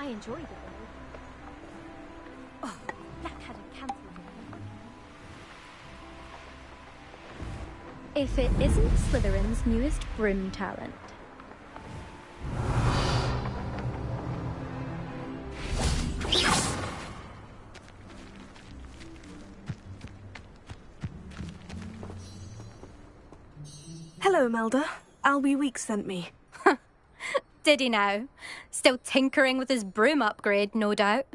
I enjoyed it though. Oh, that had a cancelled it. If it isn't Slytherin's newest broom talent. Hello, Imelda. Albie Weeks sent me. Did he now? Still tinkering with his broom upgrade, no doubt.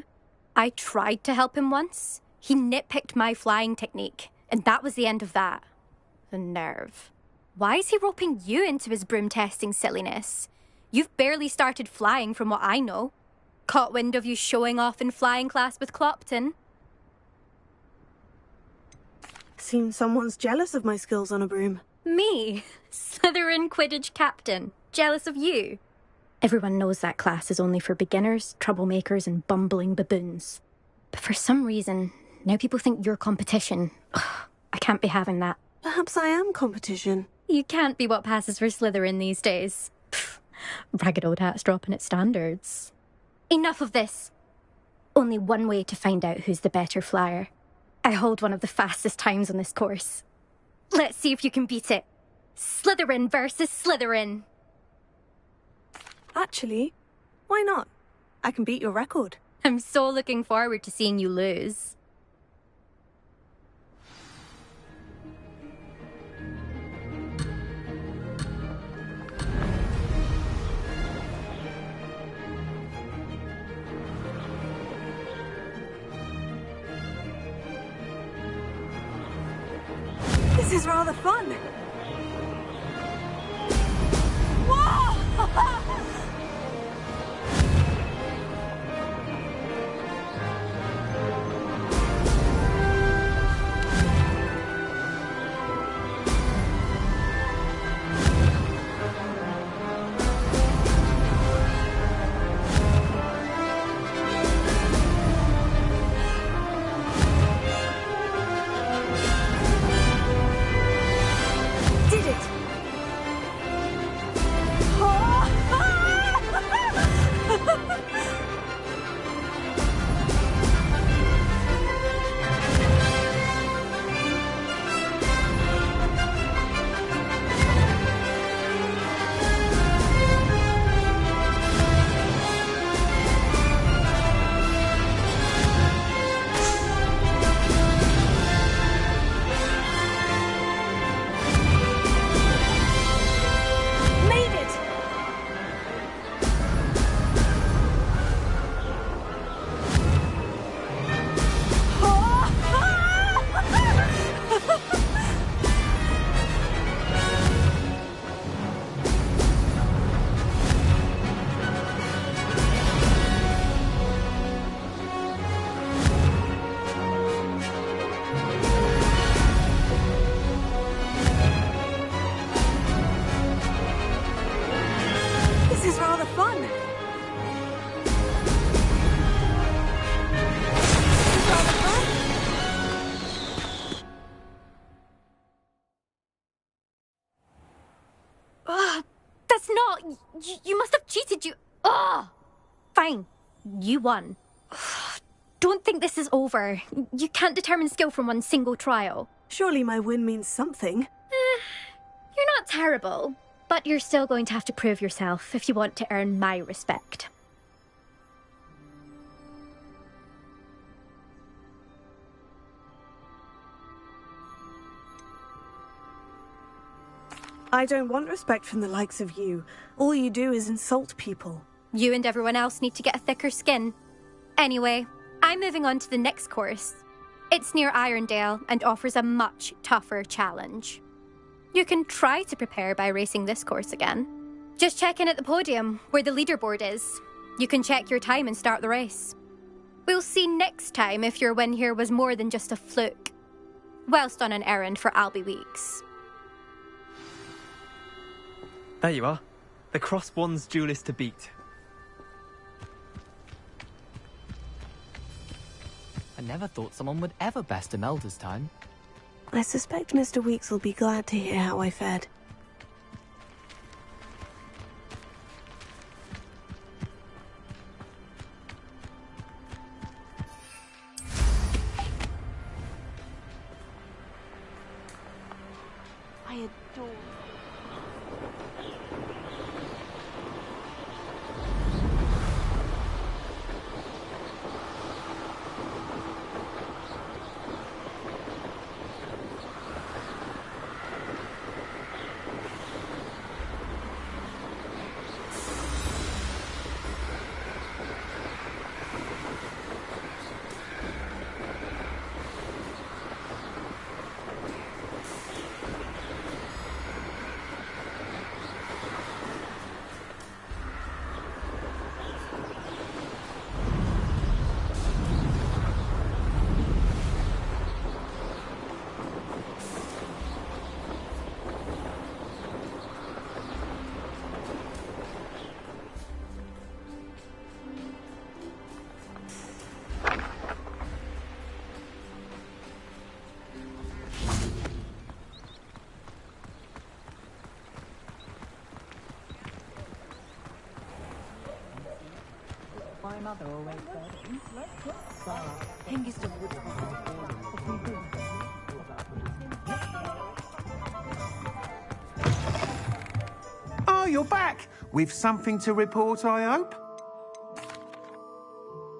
I tried to help him once. He nitpicked my flying technique, and that was the end of that. The nerve. Why is he roping you into his broom testing silliness? You've barely started flying from what I know. Caught wind of you showing off in flying class with Clopton. Seems someone's jealous of my skills on a broom. Me? Slytherin Quidditch captain. Jealous of you? Everyone knows that class is only for beginners, troublemakers, and bumbling baboons. But for some reason, now people think you're competition. Ugh, I can't be having that. Perhaps I am competition. You can't be what passes for Slytherin these days. Pfft, ragged old hat's dropping its standards. Enough of this. Only one way to find out who's the better flyer. I hold one of the fastest times on this course. Let's see if you can beat it. Slytherin versus Slytherin. Actually, why not? I can beat your record. I'm so looking forward to seeing you lose. This is rather fun. Whoa! You must have cheated, you... Ugh! Fine. You won. Don't think this is over. You can't determine skill from one single trial. Surely my win means something. You're not terrible, but you're still going to have to prove yourself if you want to earn my respect. I don't want respect from the likes of you. All you do is insult people. You and everyone else need to get a thicker skin. Anyway, I'm moving on to the next course. It's near Irondale and offers a much tougher challenge. You can try to prepare by racing this course again. Just check in at the podium, where the leaderboard is. You can check your time and start the race. We'll see next time if your win here was more than just a fluke. Whilst on an errand for Albie Weeks. There you are. The Cross Wands duelist to beat. I never thought someone would ever best Imelda's time. I suspect Mr. Weeks will be glad to hear how I fared. door. My mother always said, Hengist of wood. Oh, you're back! With something to report, I hope?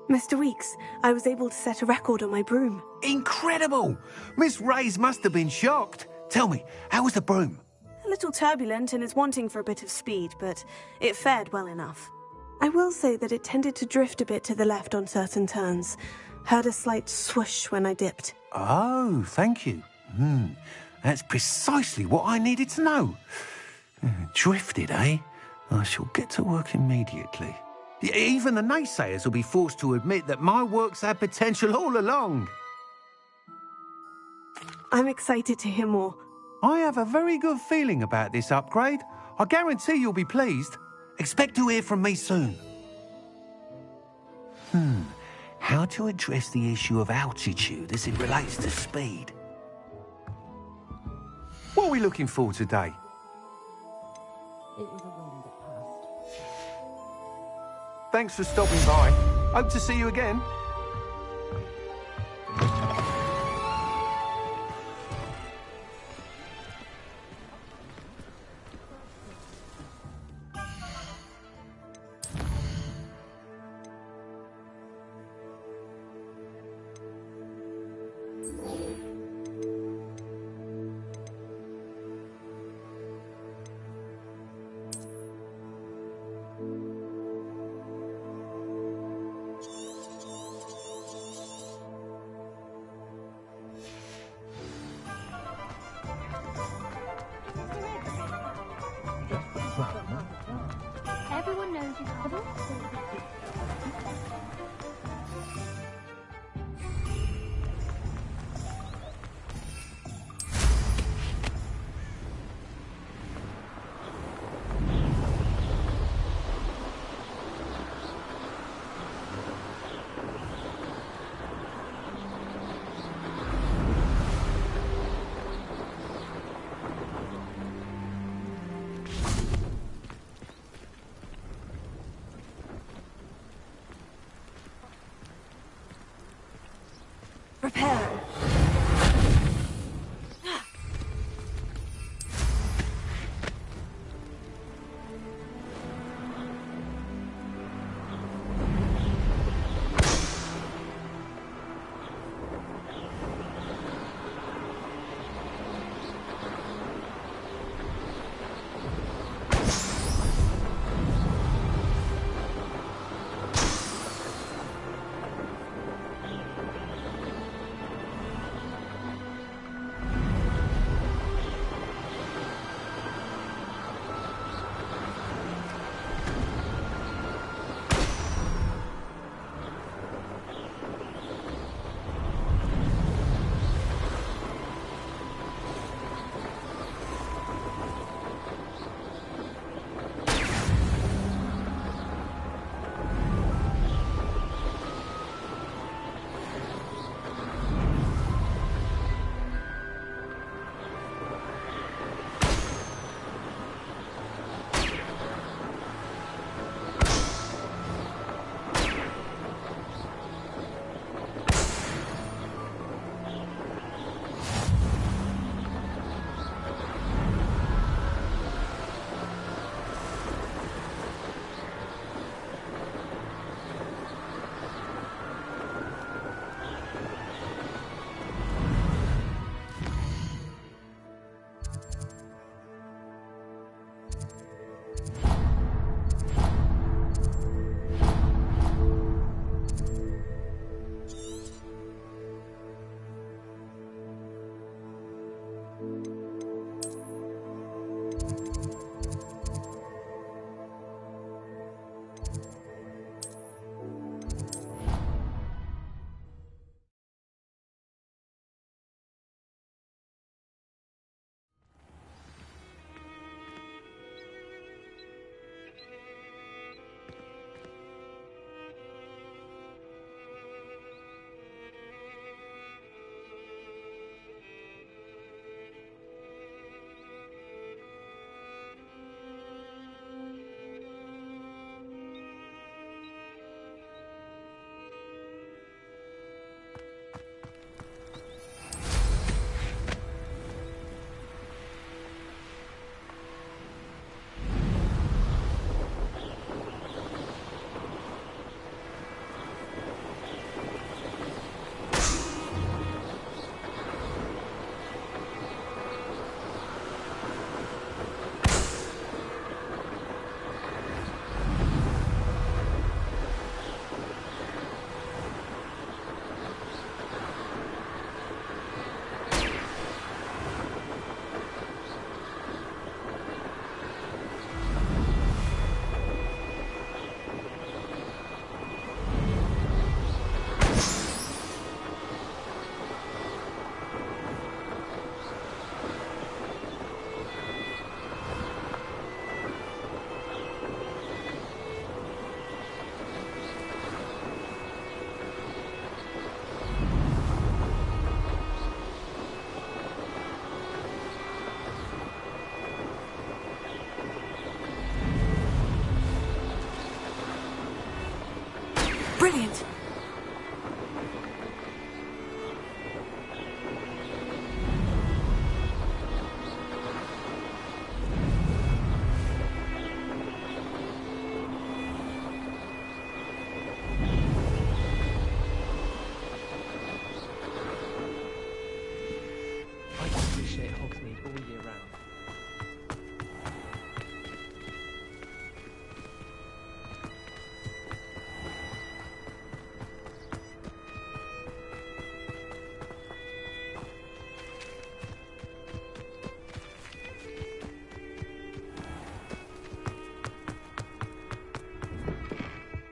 Mr. Weeks, I was able to set a record on my broom. Incredible! Miss Ray's must have been shocked. Tell me, how was the broom? A little turbulent and is wanting for a bit of speed, but it fared well enough. I will say that it tended to drift a bit to the left on certain turns. Heard a slight swoosh when I dipped. Oh, thank you. That's precisely what I needed to know. Drifted, eh? I shall get to work immediately. Even the naysayers will be forced to admit that my work's had potential all along. I'm excited to hear more. I have a very good feeling about this upgrade. I guarantee you'll be pleased. Expect to hear from me soon. How to address the issue of altitude as it relates to speed? What are we looking for today? It was a wind that passed. Thanks for stopping by. Hope to see you again. Everyone knows you have a Prepare. Brilliant. I appreciate Hogsmeade all year round.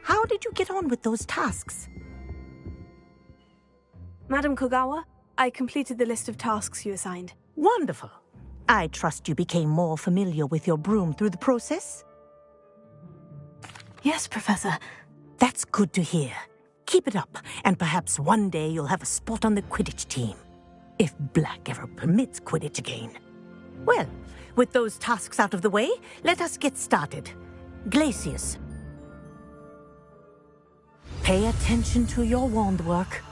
How did you get on with those tasks? Madam Kogawa, I completed the list of tasks you assigned. Wonderful. I trust you became more familiar with your broom through the process? Yes, Professor. That's good to hear. Keep it up, and perhaps one day you'll have a spot on the Quidditch team. If Black ever permits Quidditch again. Well, with those tasks out of the way, let us get started. Glacius. Pay attention to your wand work.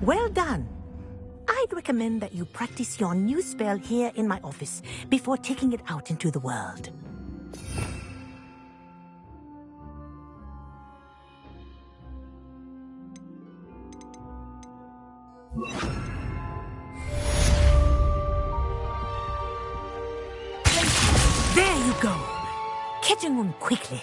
Well done. I'd recommend that you practice your new spell here in my office before taking it out into the world. There you go. Catching on quickly.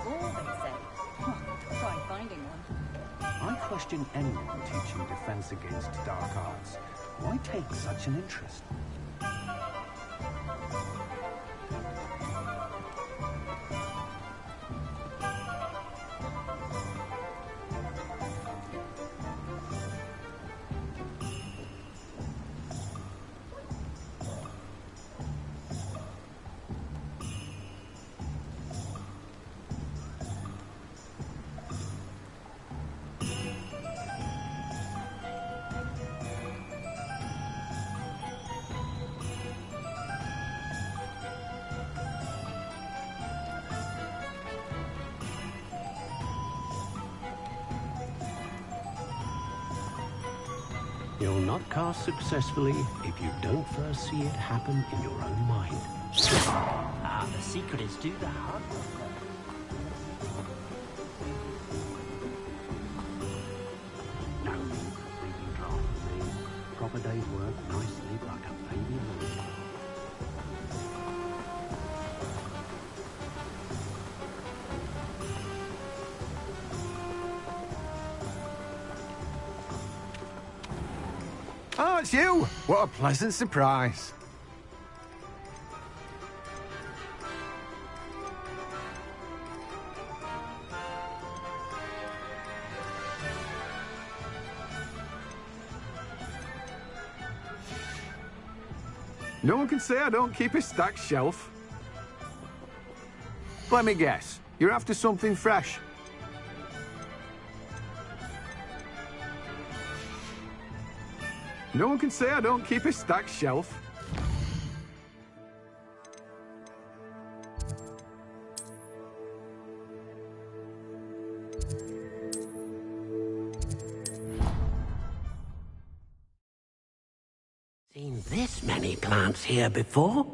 ball, they say. Try finding one. I question anyone teaching defense against dark arts. Why take such an interest? You'll not cast successfully if you don't first see it happen in your own mind. Ah, the secret is do the hard work. No, completely draft for me. Proper day's work, nice sleep like a baby moon. Oh, it's you! What a pleasant surprise. No one can say I don't keep a stacked shelf. Let me guess, you're after something fresh. No one can say I don't keep a stacked shelf. Seen this many plants here before?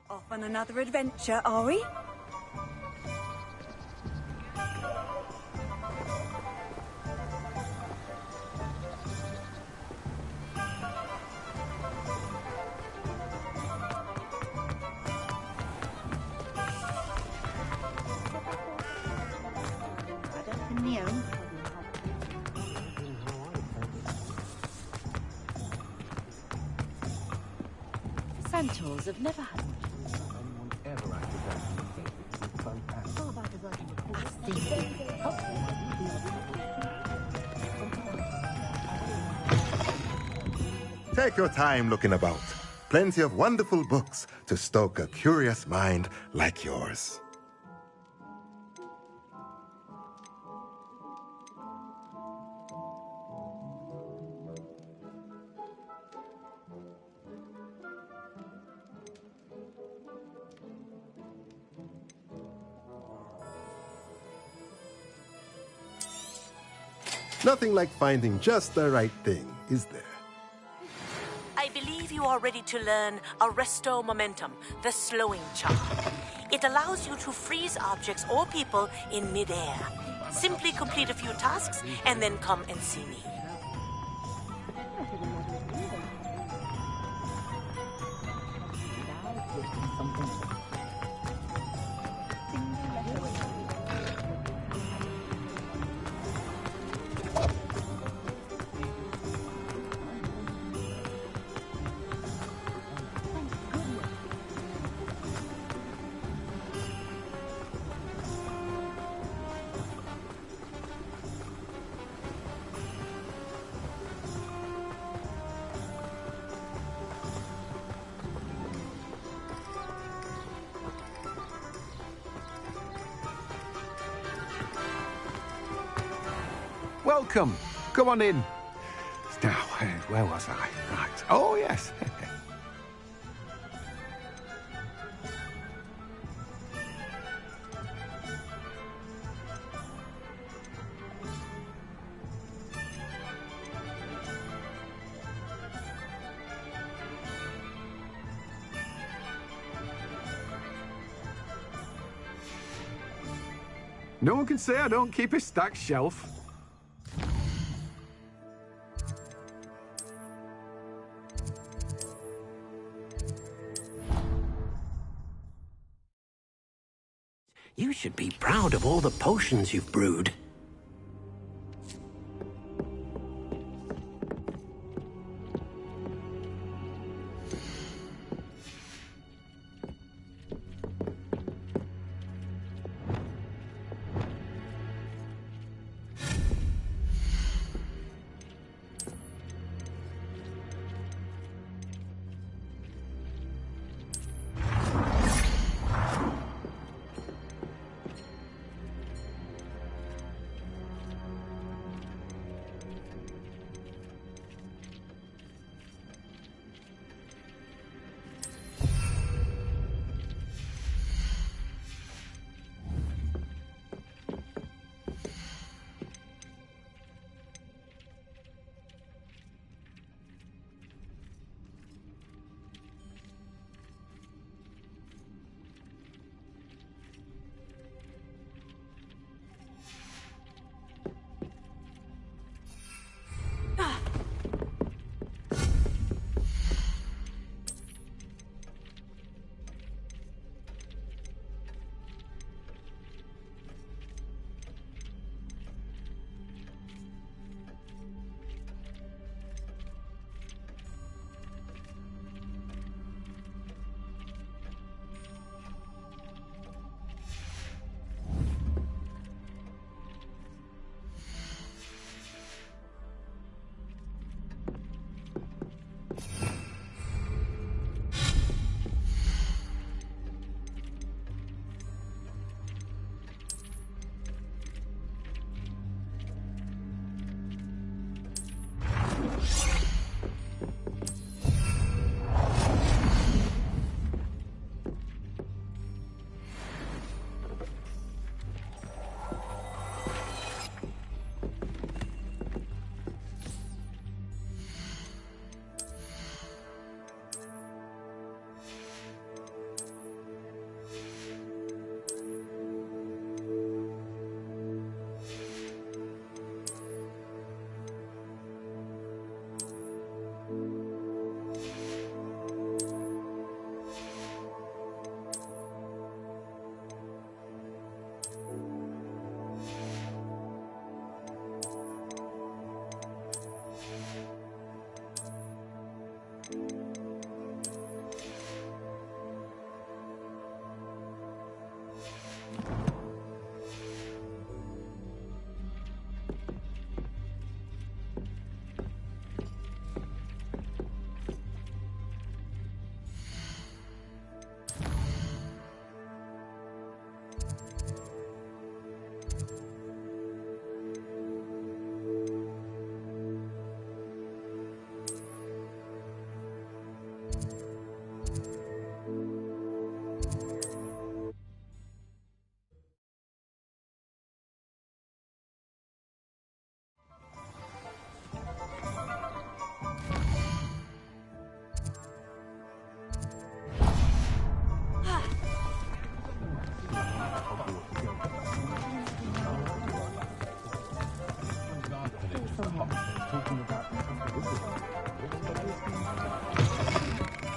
Off on another adventure, are we? Mentors have never had much. Take your time looking about. Plenty of wonderful books to stoke a curious mind like yours. Nothing like finding just the right thing, is there? I believe you are ready to learn Arresto Momentum, the slowing charm. It allows you to freeze objects or people in midair. Simply complete a few tasks and then come and see me. Welcome. Come on in. Now, where was I? Right. Oh, yes. No one can say I don't keep a stacked shelf. You should be proud of all the potions you've brewed.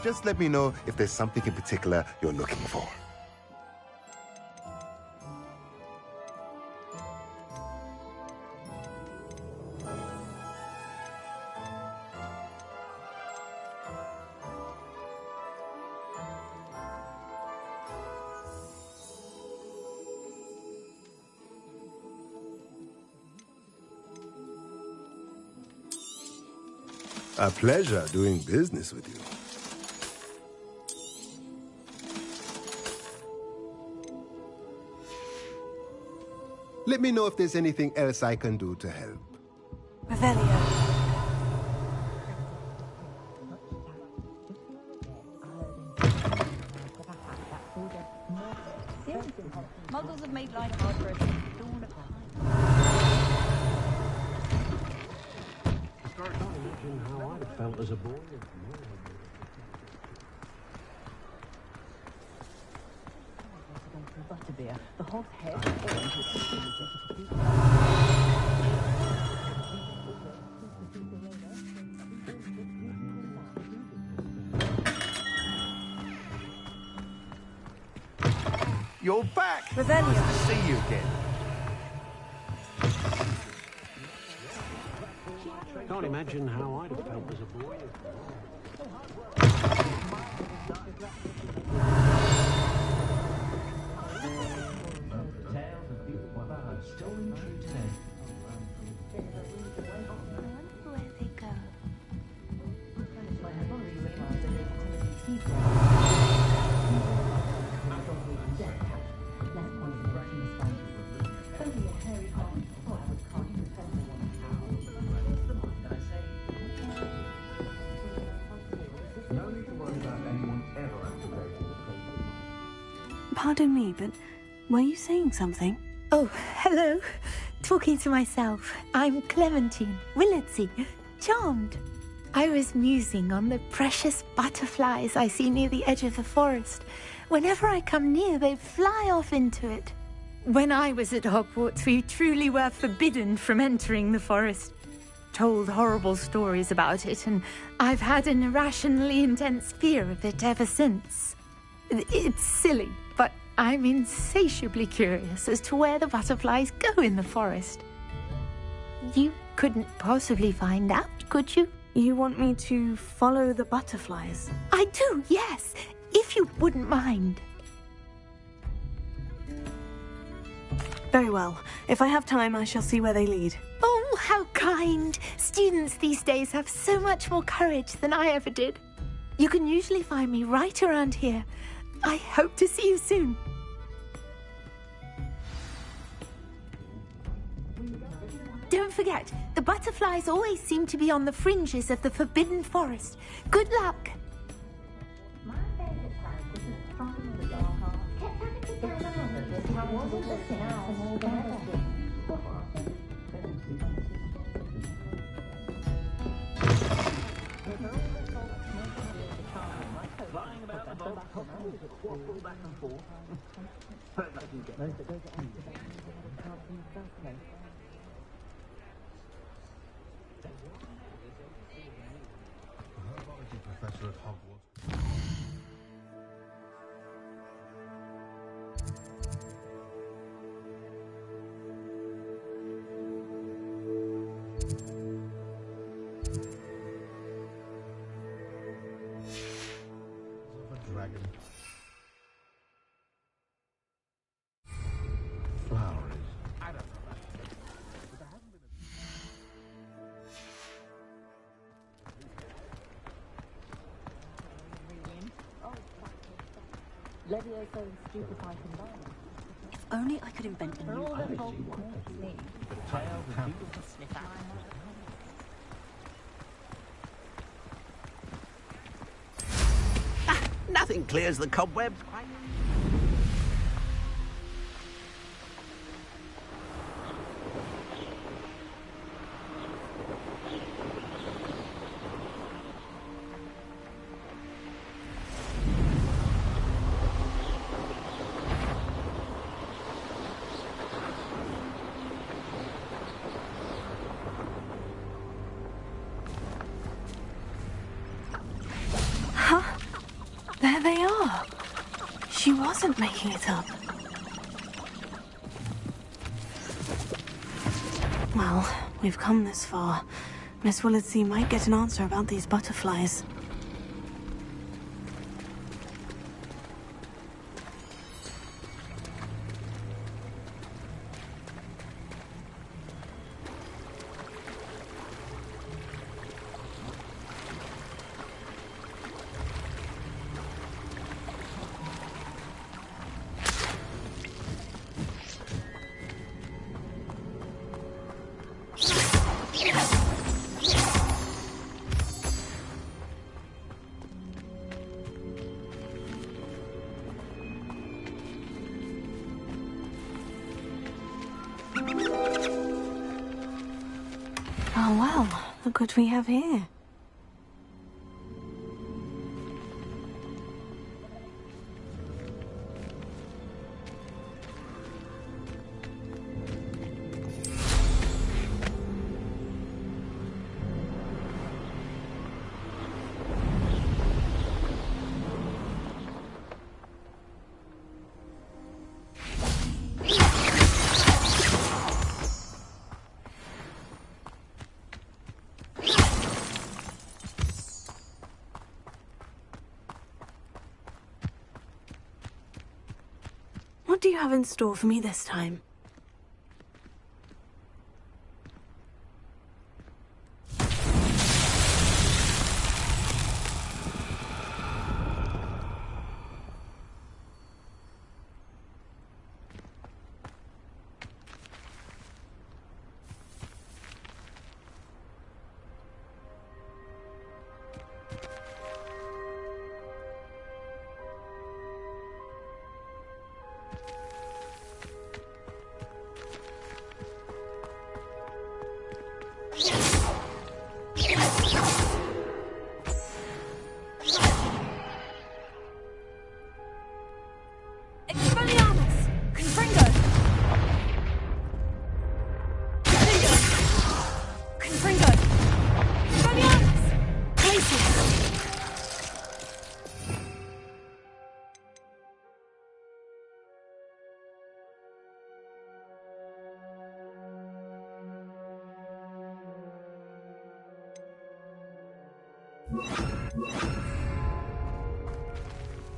Just let me know if there's something in particular you're looking for. A pleasure doing business with you. Let me know if there's anything else I can do to help. Revelio. Muggles have made life hard for us. I can't imagine how I'd have felt as a boy. Butterbeer. The whole head. You're back! Revelio. Nice to see you again. Can't imagine how I'd have felt as a boy. Tales of beautiful ballads stolen true today. Where they go? Pardon me, but were you saying something? Oh, hello. Talking to myself. I'm Clementine, Willardsey, charmed. I was musing on the precious butterflies I see near the edge of the forest. Whenever I come near, they fly off into it. When I was at Hogwarts, we truly were forbidden from entering the forest. Told horrible stories about it, and I've had an irrationally intense fear of it ever since. It's silly, but I'm insatiably curious as to where the butterflies go in the forest. You couldn't possibly find out, could you? You want me to follow the butterflies? I do, yes, if you wouldn't mind. Very well. If I have time, I shall see where they lead. Oh, how kind. Students these days have so much more courage than I ever did. You can usually find me right around here. I hope to see you soon. Don't forget, the butterflies always seem to be on the fringes of the Forbidden Forest. Good luck. Flying about the boat, waffle back and forth. But I do get those that go to end. Herbology professor at Hogwarts. Of a dragon. Flowers. I don't know about it. But there hasn't been If only I could invent a new potion. Nothing clears the cobwebs. wasn't making it up. Well, we've come this far. Miss Willetsey might get an answer about these butterflies. Oh well, look what we have here. What do you have in store for me this time?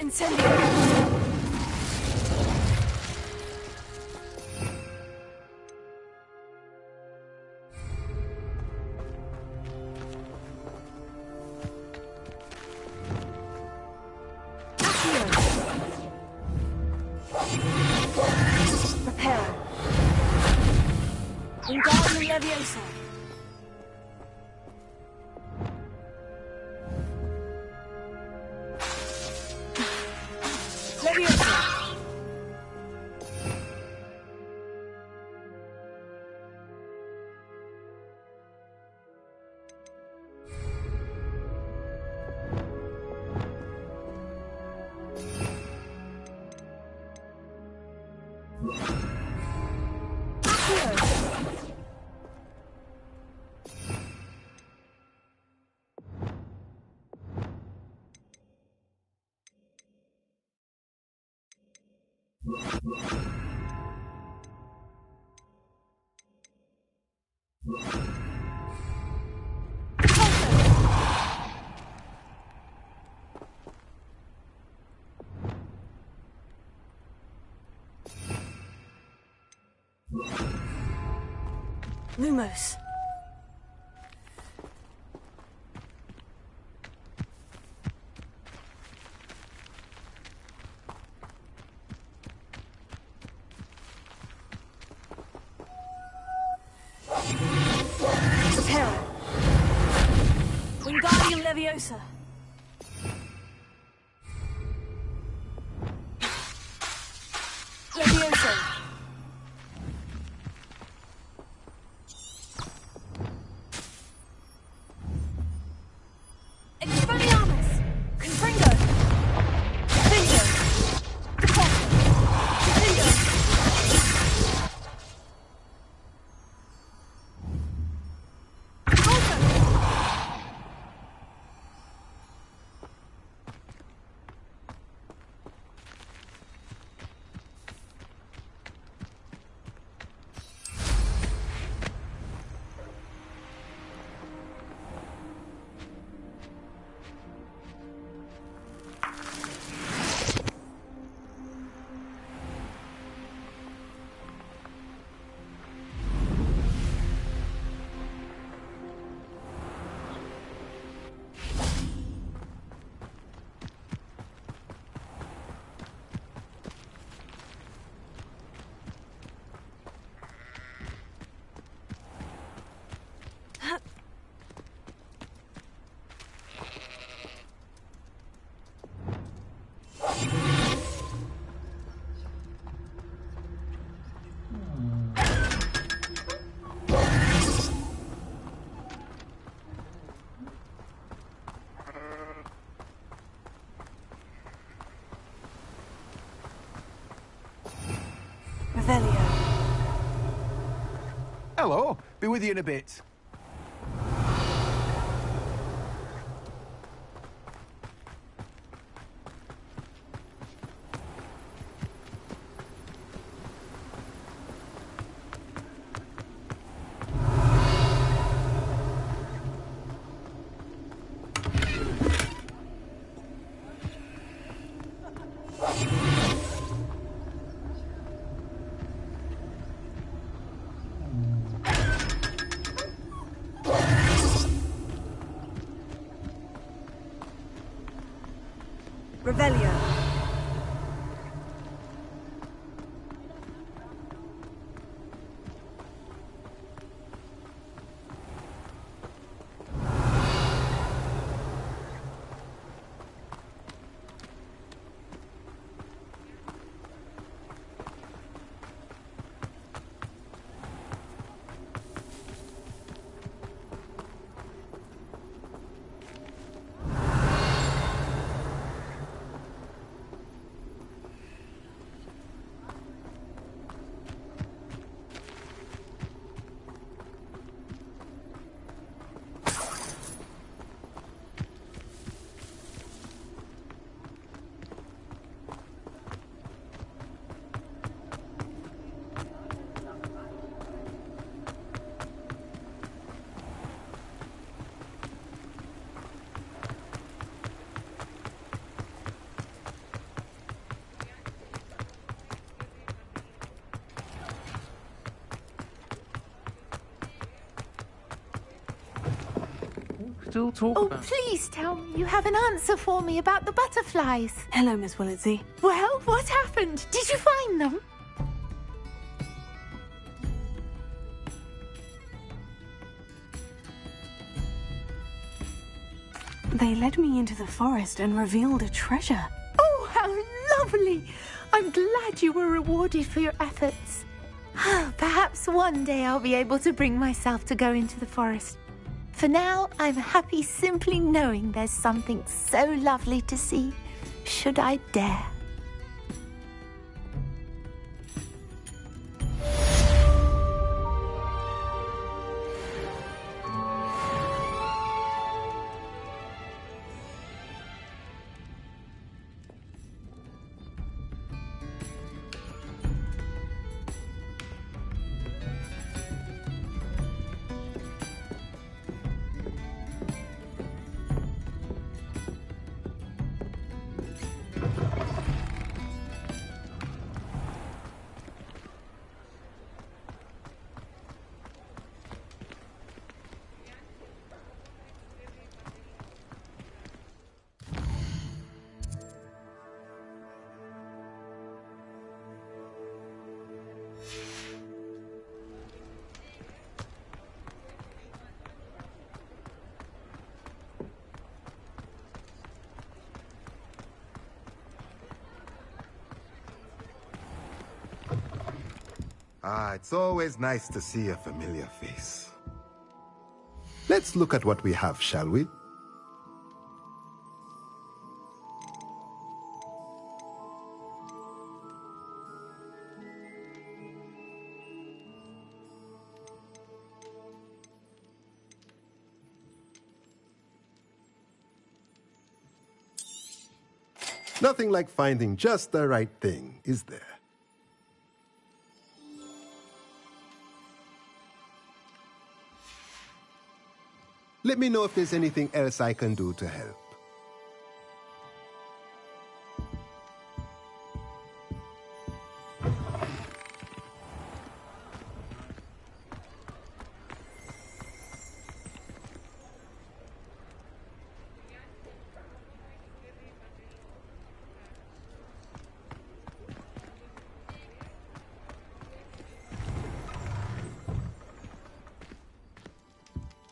Incendio! Reparo. Wingardium Leviosa. Lumos. Reparo. Wingardium Leviosa. Leviosa. Revelio. Hello. Be with you in a bit. Revelio. Still talk Oh, about... please tell me you have an answer for me about the butterflies. Hello, Miss Willitsey. Well, what happened? Did you find them? They led me into the forest and revealed a treasure. Oh, how lovely! I'm glad you were rewarded for your efforts. Perhaps one day I'll be able to bring myself to go into the forest. For now, I'm happy simply knowing there's something so lovely to see, should I dare. Ah, it's always nice to see a familiar face. Let's look at what we have, shall we? Nothing like finding just the right thing, is there? Let me know if there's anything else I can do to help.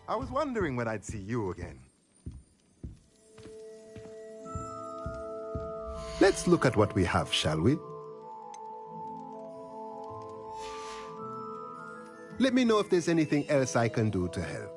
I was wondering when I'd see you again. Let's look at what we have, shall we? Let me know if there's anything else I can do to help.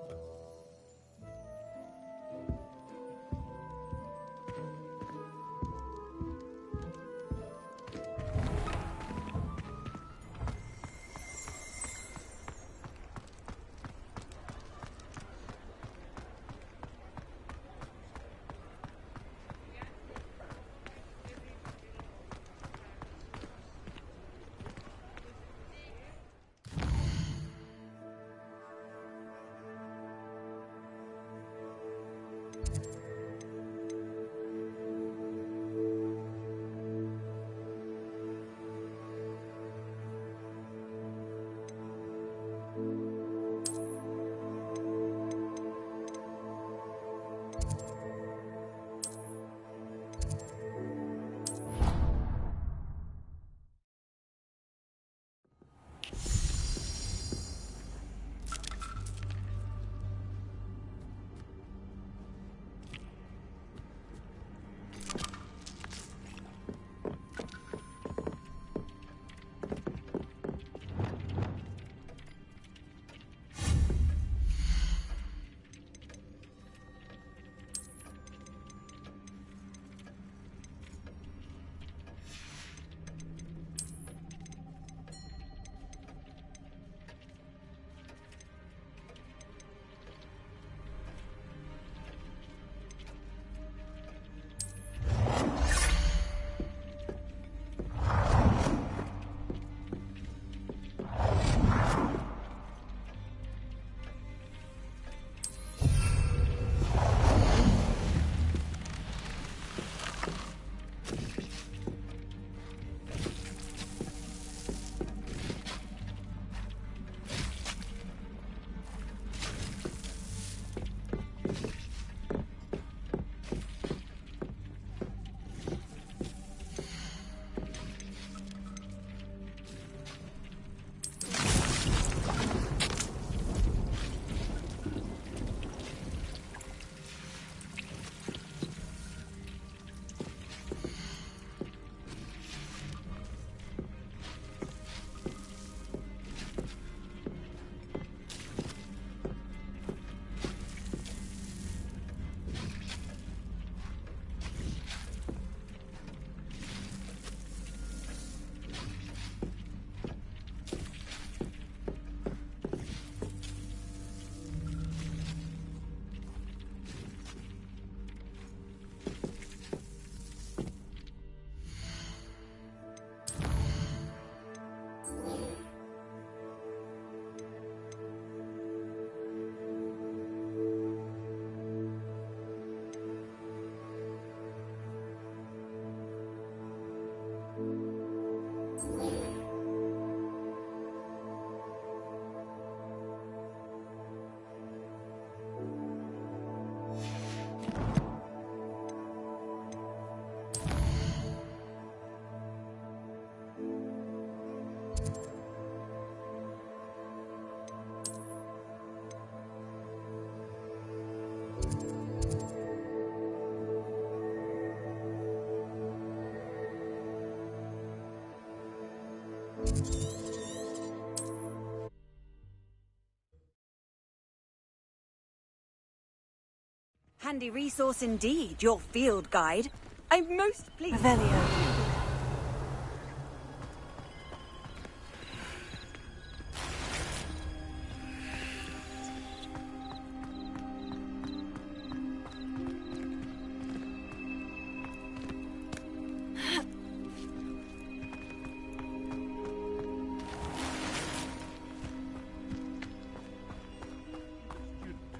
Handy resource indeed, your field guide. I'm most pleased. Revelio.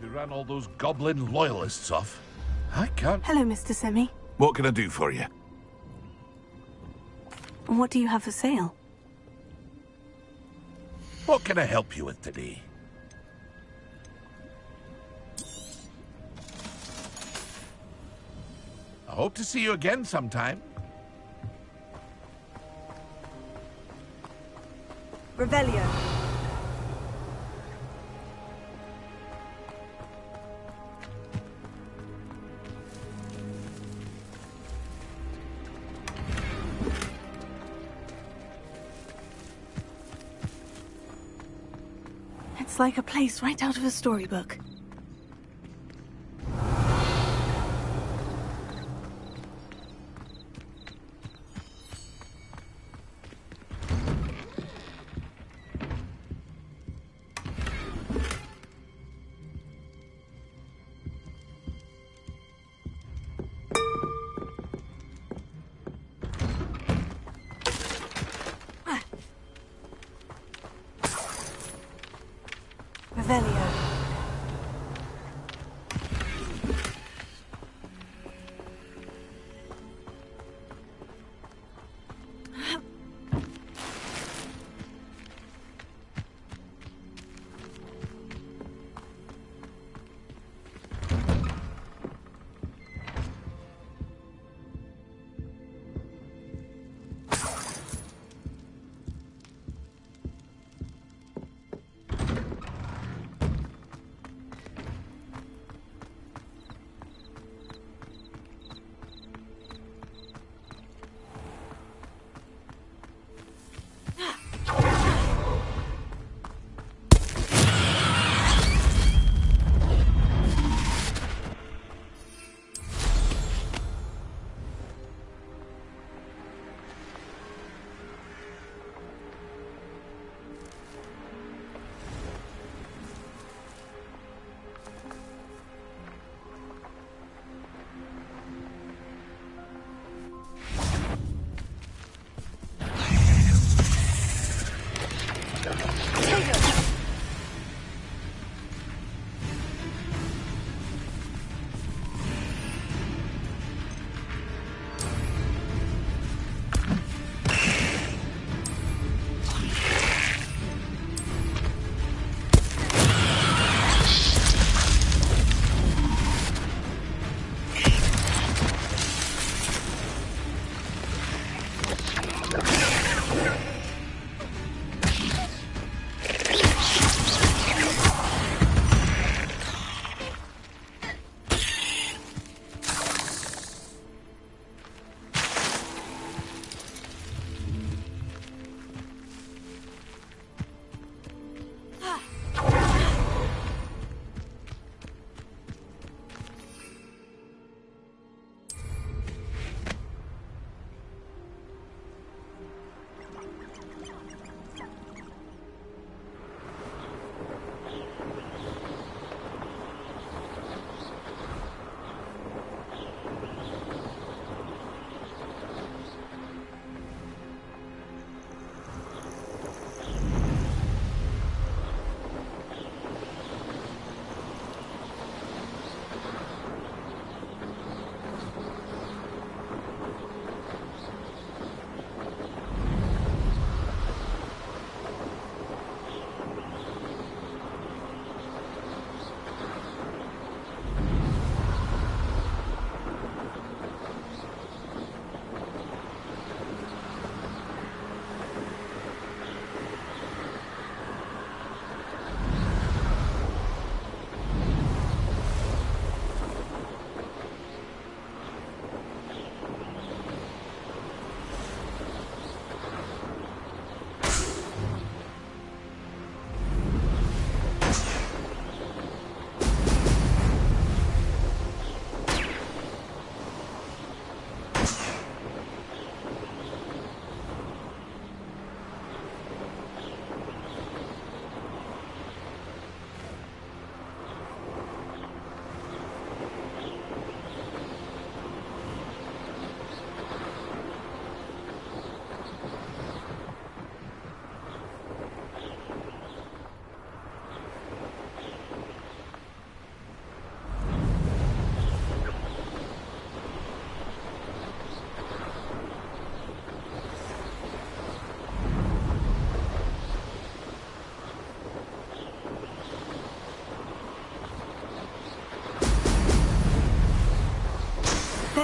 Who ran all those goblin loyalists off? I can't... Hello, Mr. Semi. What can I do for you? What do you have for sale? What can I help you with today? I hope to see you again sometime. Revelio. It's like a place right out of a storybook. Revelio.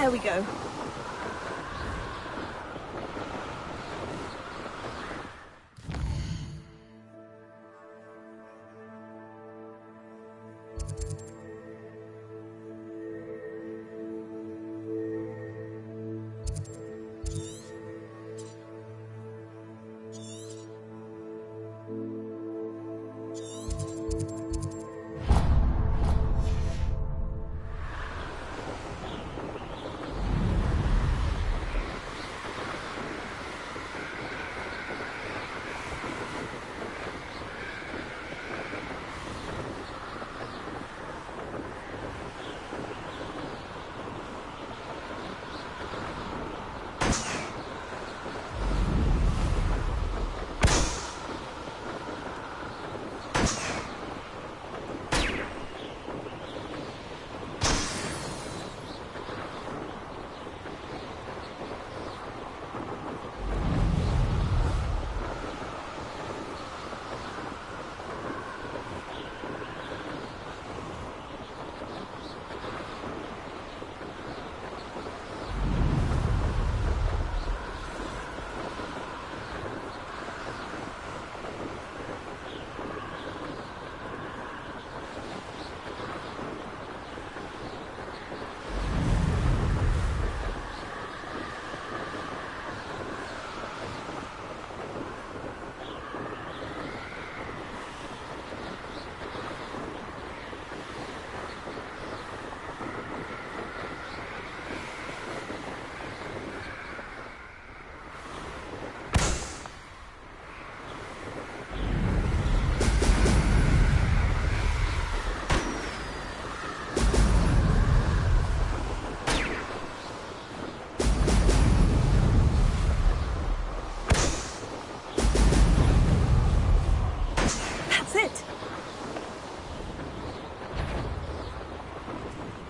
There we go.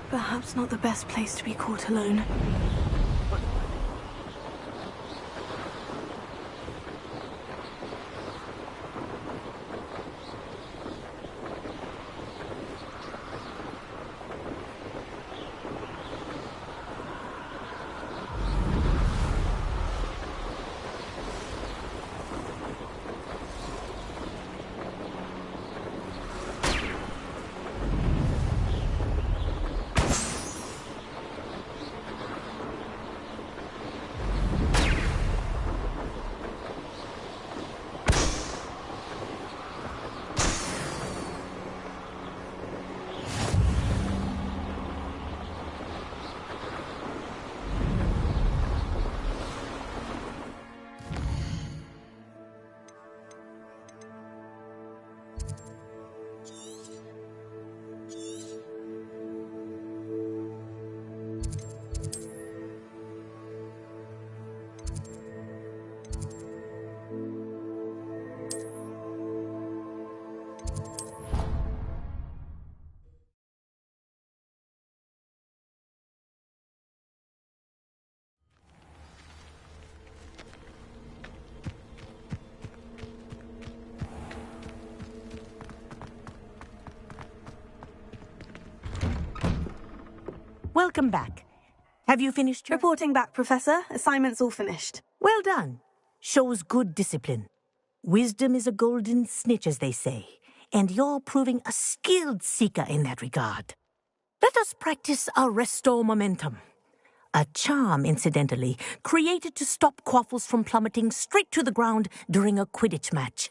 Perhaps not the best place to be caught alone. Welcome back. Have you finished your... Reporting back, Professor. Assignment's all finished. Well done. Shows good discipline. Wisdom is a golden snitch, as they say, and you're proving a skilled seeker in that regard. Let us practice our restore momentum. A charm, incidentally, created to stop quaffles from plummeting straight to the ground during a Quidditch match.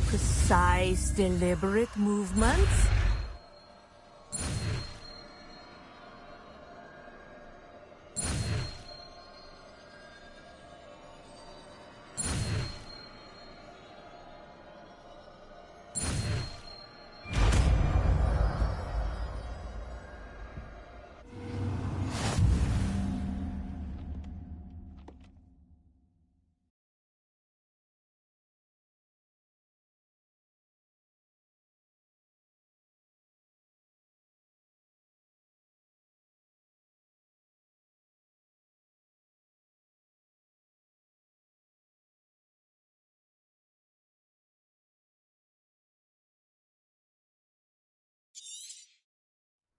Precise, deliberate movements.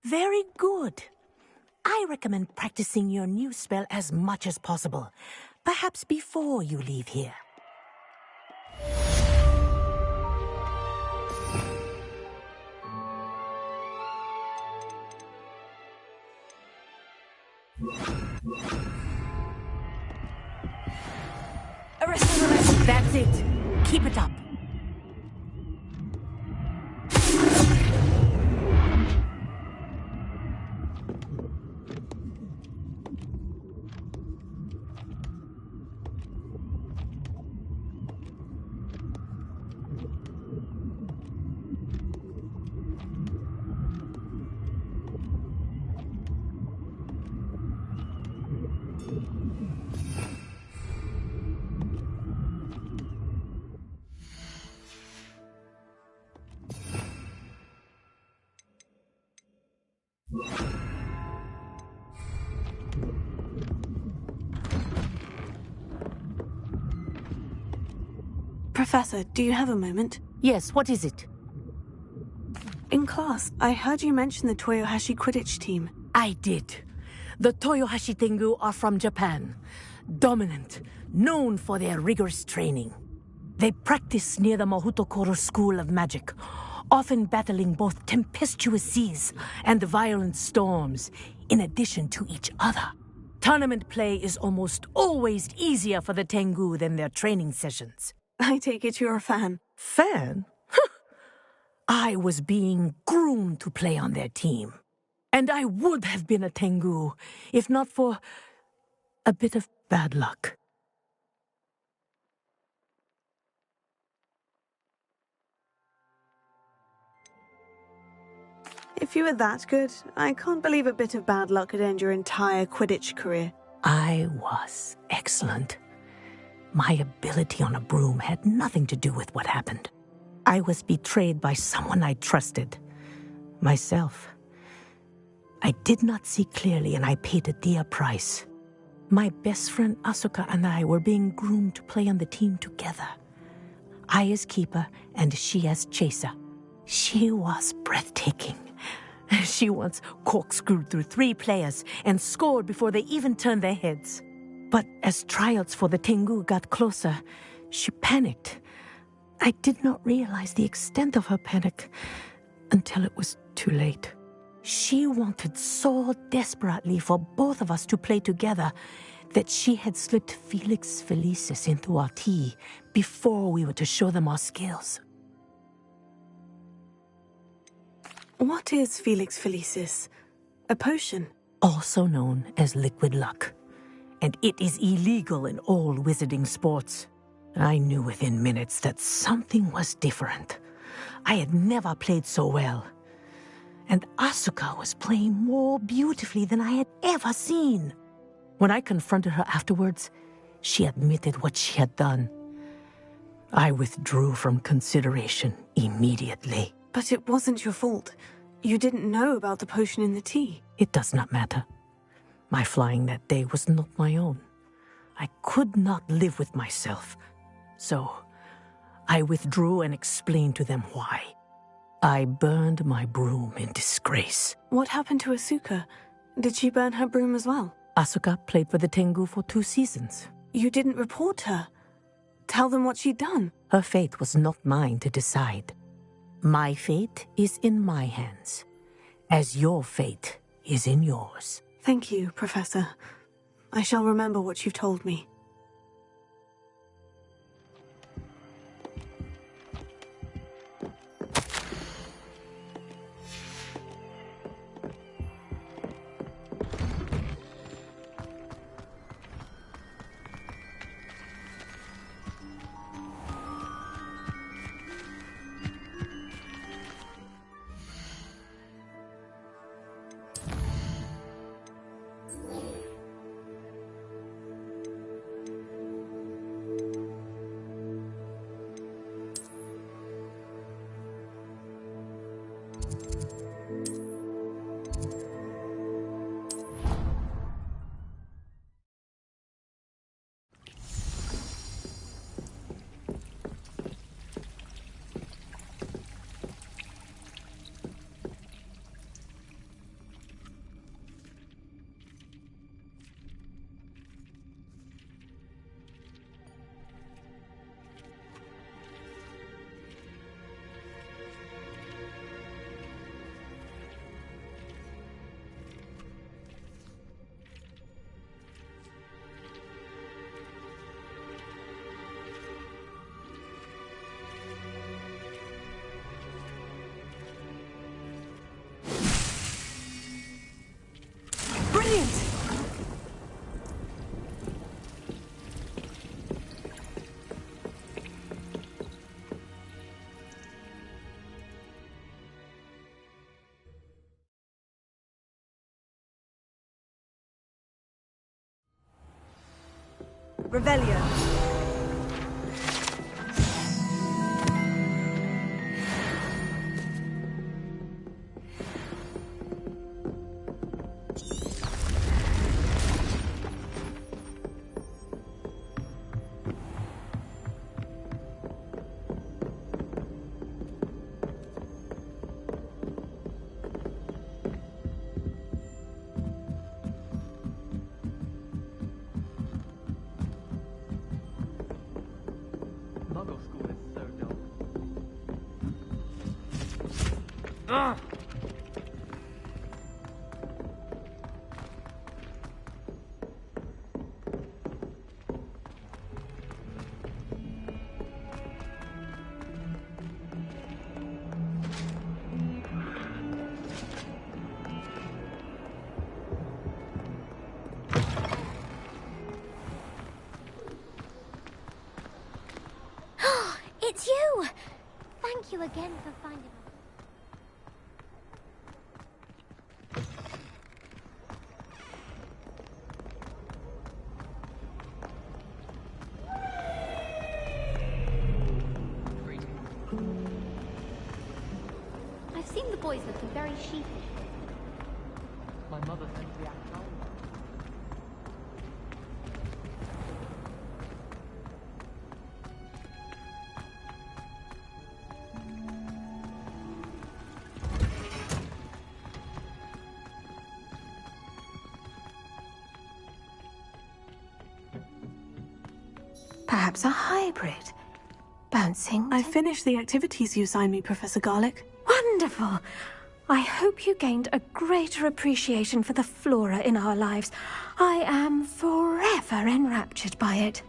Very good. I recommend practicing your new spell as much as possible. Perhaps before you leave here. Arrest! That's it. Keep it up. Professor, do you have a moment? Yes, what is it? In class, I heard you mention the Toyohashi Quidditch team. I did. The Toyohashi Tengu are from Japan. Dominant, known for their rigorous training. They practice near the Mahutokoro School of Magic, often battling both tempestuous seas and violent storms, in addition to each other. Tournament play is almost always easier for the Tengu than their training sessions. I take it you're a fan. Fan? I was being groomed to play on their team. And I would have been a Tengu, if not for a bit of bad luck. If you were that good, I can't believe a bit of bad luck could end your entire Quidditch career. I was excellent. My ability on a broom had nothing to do with what happened. I was betrayed by someone I trusted. Myself. I did not see clearly and I paid a dear price. My best friend Asuka and I were being groomed to play on the team together. I as keeper and she as chaser. She was breathtaking. She once corkscrewed through 3 players and scored before they even turned their heads. But as tryouts for the Tengu got closer, she panicked. I did not realize the extent of her panic until it was too late. She wanted so desperately for both of us to play together that she had slipped Felix Felicis into our tea before we were to show them our skills. What is Felix Felicis? A potion? Also known as liquid luck. And it is illegal in all wizarding sports. I knew within minutes that something was different. I had never played so well. And Asuka was playing more beautifully than I had ever seen. When I confronted her afterwards, she admitted what she had done. I withdrew from consideration immediately. But it wasn't your fault. You didn't know about the potion in the tea. It does not matter. My flying that day was not my own. I could not live with myself. So, I withdrew and explained to them why. I burned my broom in disgrace. What happened to Asuka? Did she burn her broom as well? Asuka played for the Tengu for 2 seasons. You didn't report her. Tell them what she'd done. Her fate was not mine to decide. My fate is in my hands, as your fate is in yours. Thank you, Professor. I shall remember what you've told me. Revelio. Muggle school is so dull. It's you! Thank you again for finding us. I've seen the boys looking very sheepish. My mother sent the act out. Perhaps a hybrid. Bouncing. I finished the activities you signed me, Professor Garlick. Wonderful! I hope you gained a greater appreciation for the flora in our lives. I am forever enraptured by it.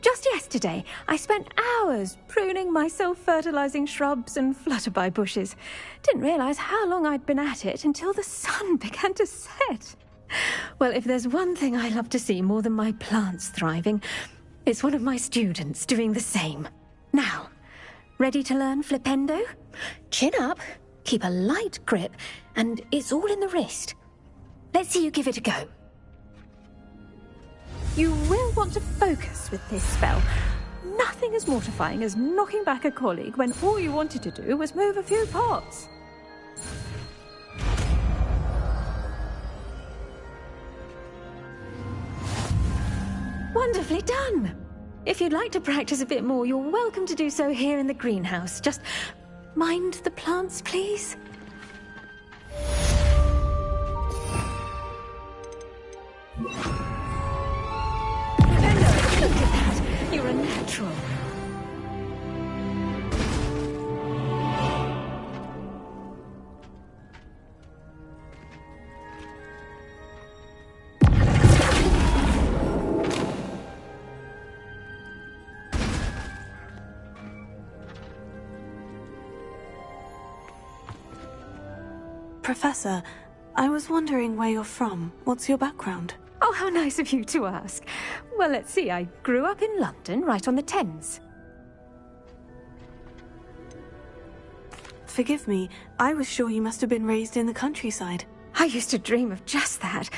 Just yesterday, I spent hours pruning my self-fertilizing shrubs and flutterby bushes. Didn't realize how long I'd been at it until the sun began to set. Well, if there's one thing I love to see more than my plants thriving, it's one of my students doing the same. Now, ready to learn Flipendo? Chin up, keep a light grip, and it's all in the wrist. Let's see you give it a go. You will want to focus with this spell. Nothing as mortifying as knocking back a colleague when all you wanted to do was move a few pots. Wonderfully done! If you'd like to practice a bit more, you're welcome to do so here in the greenhouse. Just mind the plants, please. Look at that! You're a natural. Professor, I was wondering where you're from. What's your background? Oh, how nice of you to ask. Well, let's see. I grew up in London, right on the Thames. Forgive me, I was sure you must have been raised in the countryside. I used to dream of just that.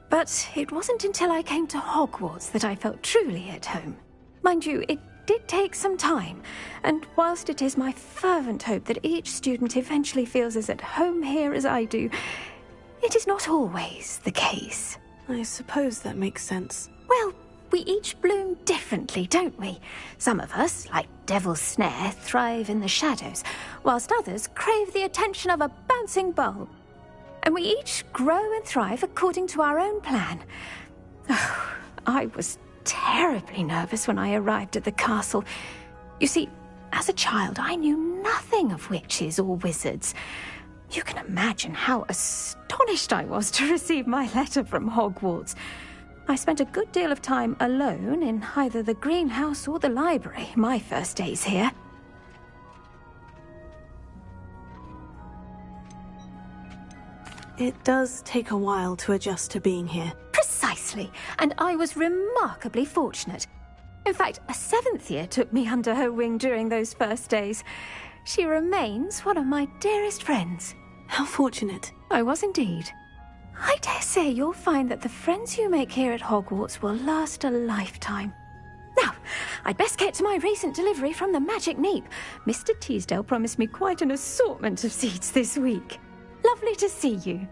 But it wasn't until I came to Hogwarts that I felt truly at home. Mind you, it did take some time, and whilst it is my fervent hope that each student eventually feels as at home here as I do, it is not always the case. I suppose that makes sense. Well, we each bloom differently, don't we? Some of us, like Devil's Snare, thrive in the shadows, whilst others crave the attention of a bouncing bulb. And we each grow and thrive according to our own plan. Oh, I was terribly nervous when I arrived at the castle. You see, as a child, I knew nothing of witches or wizards. You can imagine how astonished I was to receive my letter from Hogwarts. I spent a good deal of time alone in either the greenhouse or the library my first days here. It does take a while to adjust to being here. Precisely, and I was remarkably fortunate. In fact, a 7th year took me under her wing during those first days. She remains one of my dearest friends. How fortunate. I was indeed. I dare say you'll find that the friends you make here at Hogwarts will last a lifetime. Now, I'd best get to my recent delivery from the Magic Neep. Mr. Teasdale promised me quite an assortment of seeds this week. Lovely to see you.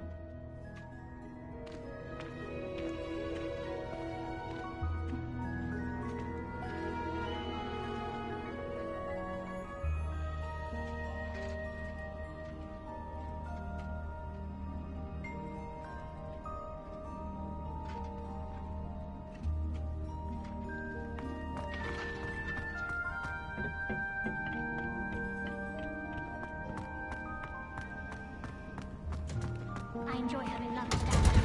I enjoy having lunch down there.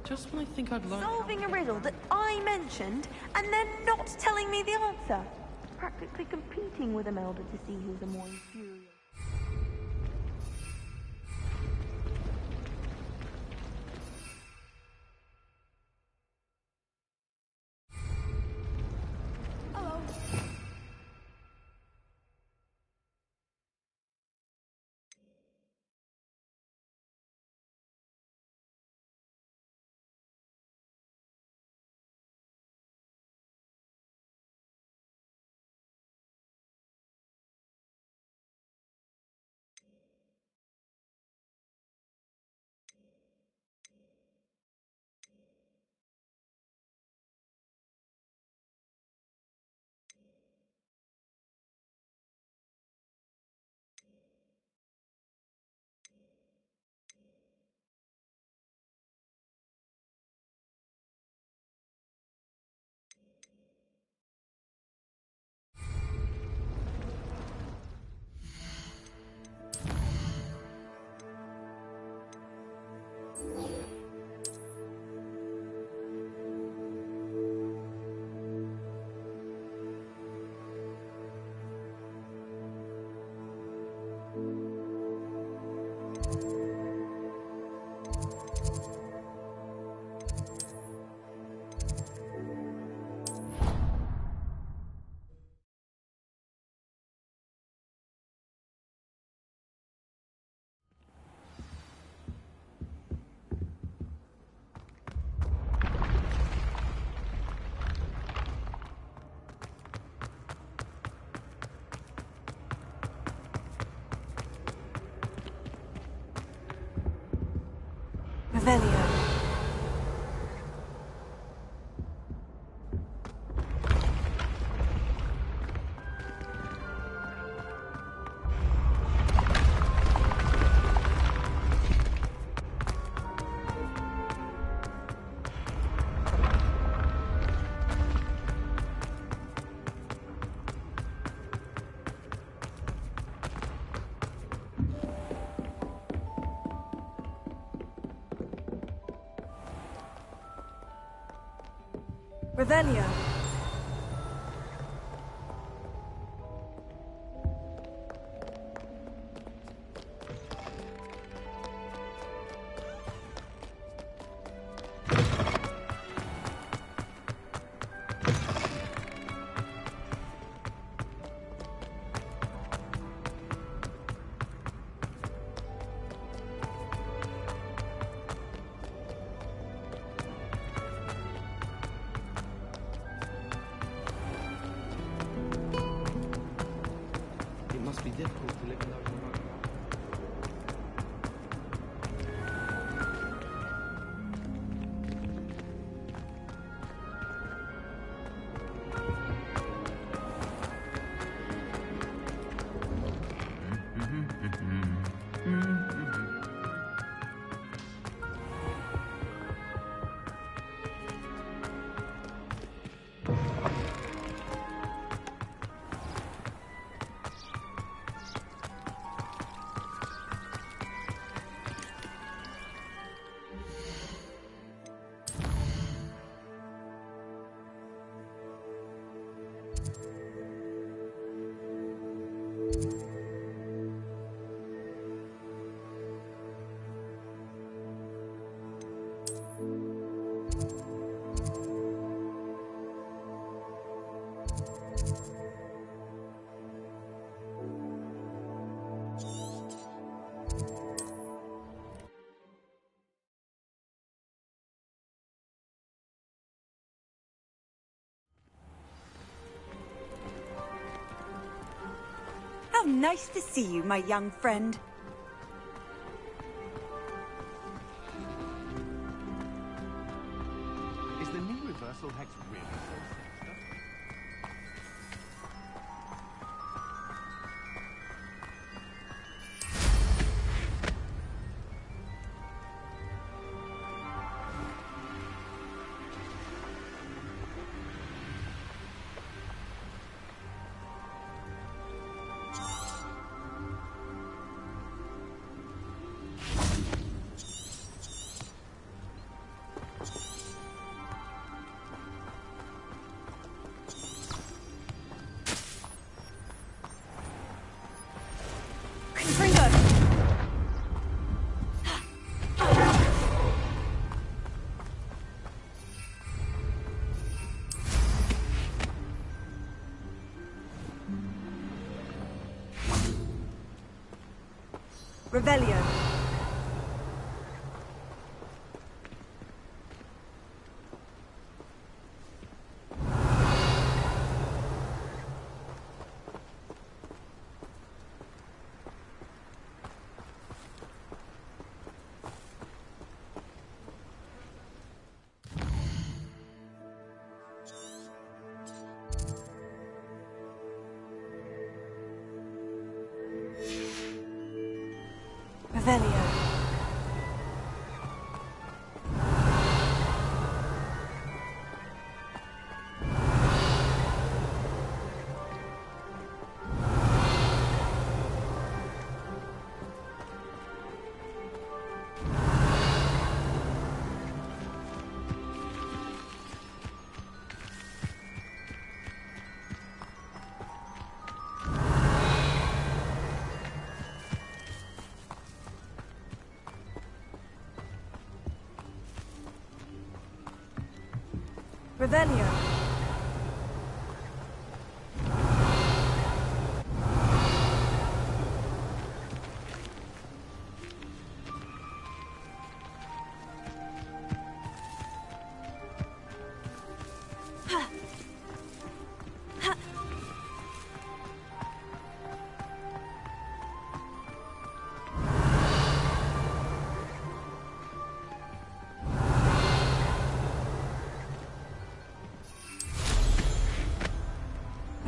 Just when I think I'd learned... Solving a riddle that I mentioned, and then not telling me the answer. Practically competing with Imelda to see who's the more infuriating. Revelio. Revelio. It must be difficult to live alone. Nice to see you, my young friend. Is the new reversal hex really so sinister? Revelio. Revelio. Revelio.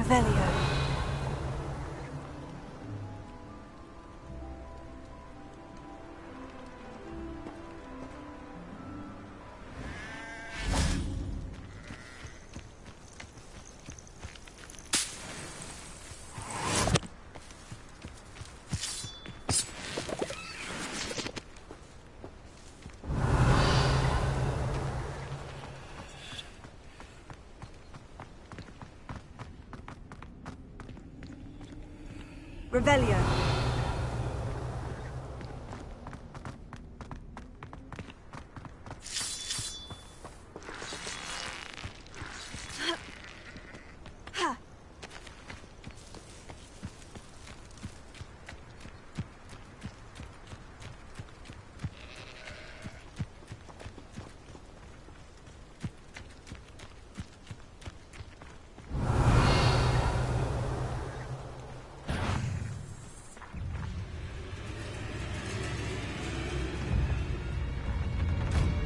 Revelio. Revelio.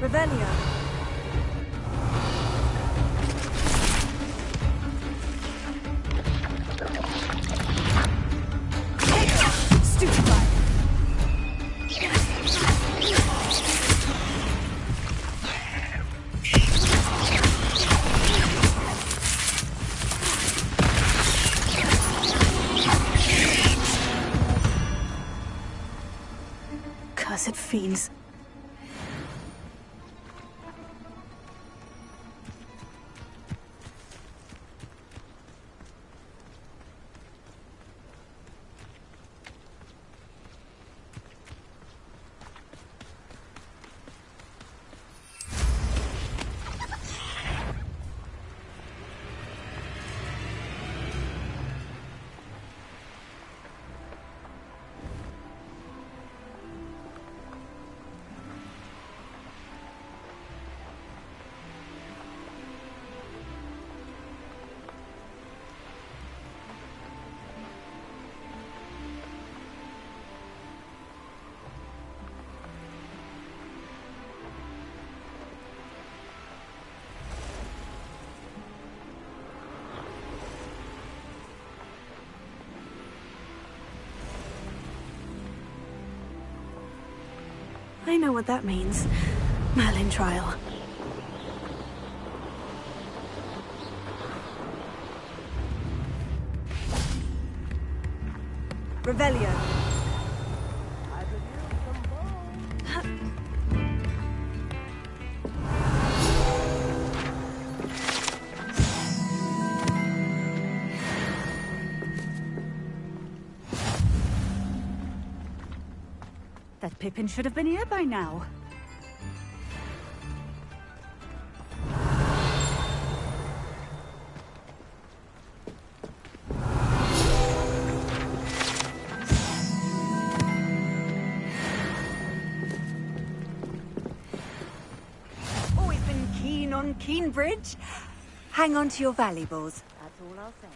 Revelio. Stupefy. Cursed fiends. I know what that means. Merlin trial. Revelio. That Pippin should have been here by now. Always been keen on Keenbridge. Hang on to your valuables. That's all I'll say.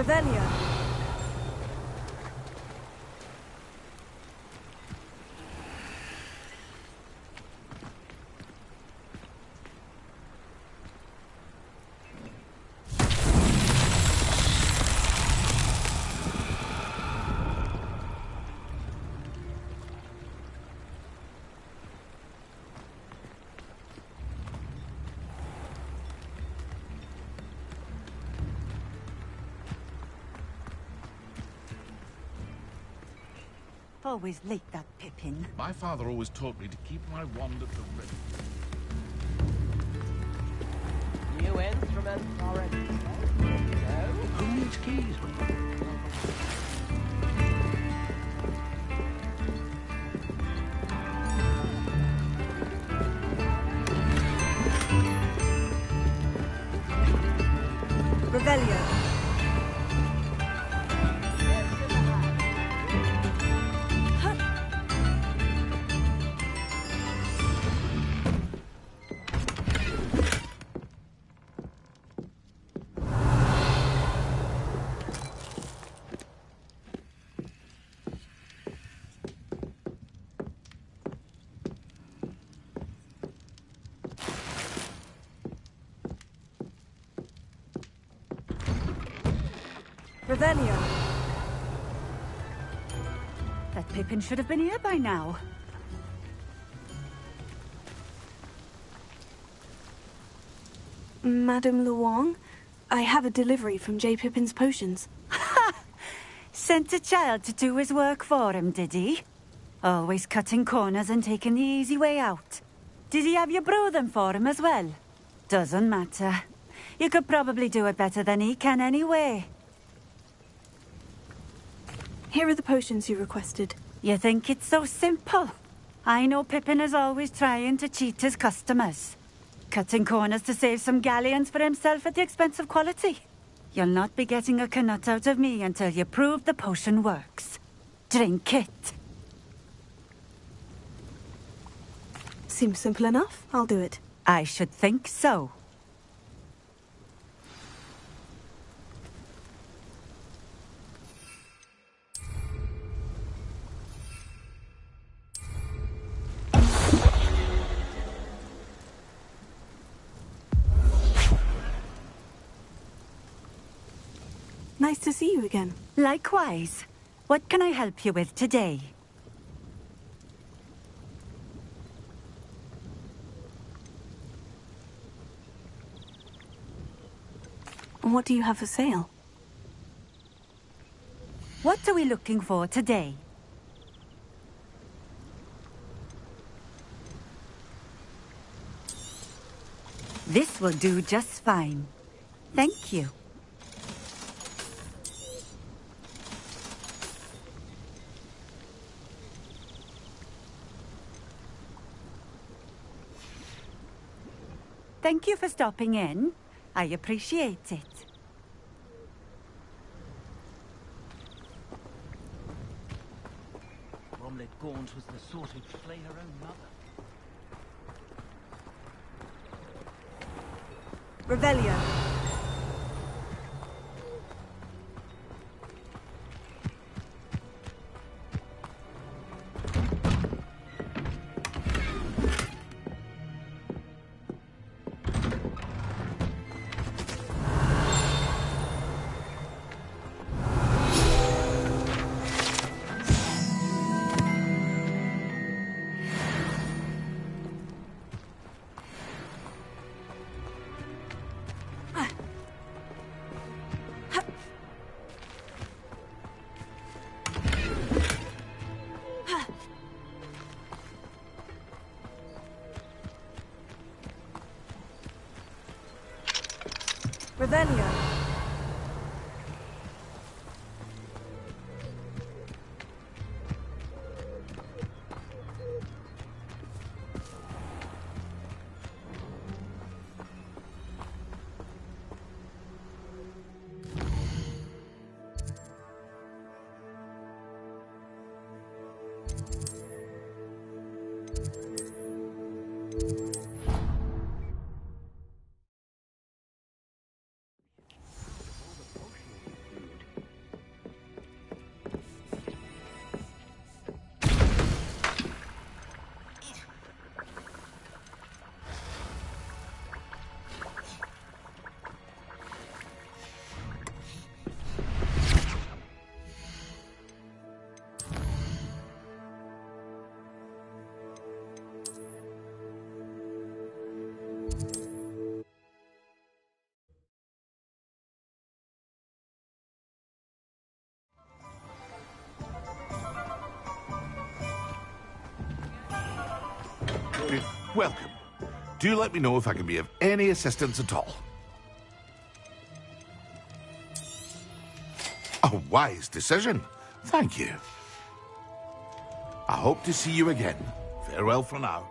Revelio. Always late, that Pippin. My father always taught me to keep my wand at the ready. New instruments already. No? Who needs keys? Revelio. Revelio. That Pippin should have been here by now. Madame Luong, I have a delivery from J. Pippin's potions. Ha! Sent a child to do his work for him, did he? Always cutting corners and taking the easy way out. Did he have you brew them for him as well? Doesn't matter. You could probably do it better than he can anyway. Here are the potions you requested. You think it's so simple? I know Pippin is always trying to cheat his customers. Cutting corners to save some galleons for himself at the expense of quality. You'll not be getting a canut out of me until you prove the potion works. Drink it. Seems simple enough. I'll do it. I should think so. Nice to see you again. Likewise. What can I help you with today? What do you have for sale? What are we looking for today? This will do just fine. Thank you. Thank you for stopping in. I appreciate it. Bromley Gaunt was the sort who'd flay her own mother. Revelio. Revelio. Welcome. Do let me know if I can be of any assistance at all. A wise decision. Thank you. I hope to see you again. Farewell for now.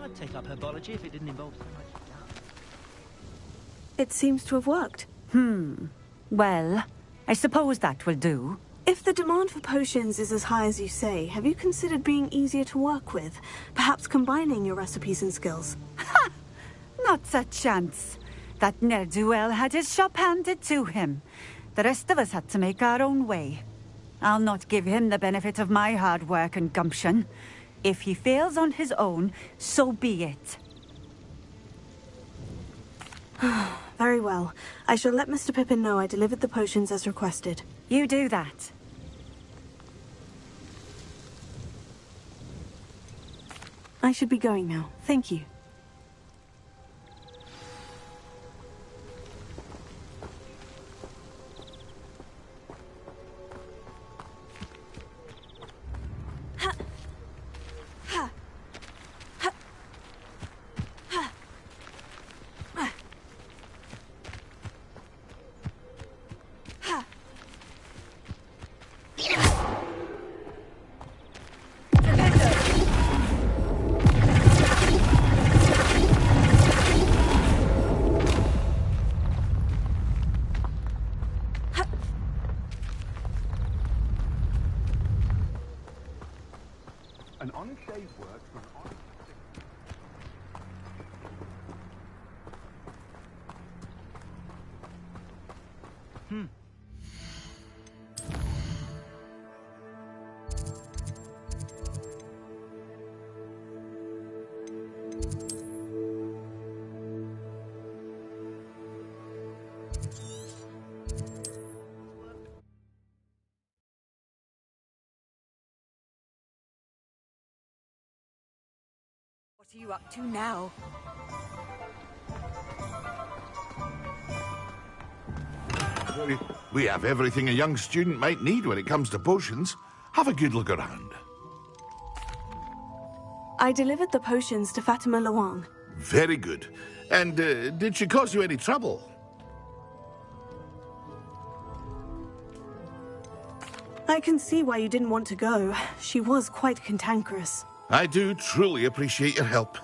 I'd take up herbology if it didn't involve so much doubt. It seems to have worked. Well, I suppose that will do. If the demand for potions is as high as you say, have you considered being easier to work with? Perhaps combining your recipes and skills? Ha! Not a chance. That ne'er-do-well had his shop handed to him. The rest of us had to make our own way. I'll not give him the benefit of my hard work and gumption. If he fails on his own, so be it. Very well. I shall let Mr. Pippin know I delivered the potions as requested. You do that. I should be going now. Thank you. An honest day's work for an honest... What's you up to now? We have everything a young student might need when it comes to potions. Have a good look around. I delivered the potions to Fatima Luang. Very good. And did she cause you any trouble? I can see why you didn't want to go. She was quite cantankerous. I do truly appreciate your help.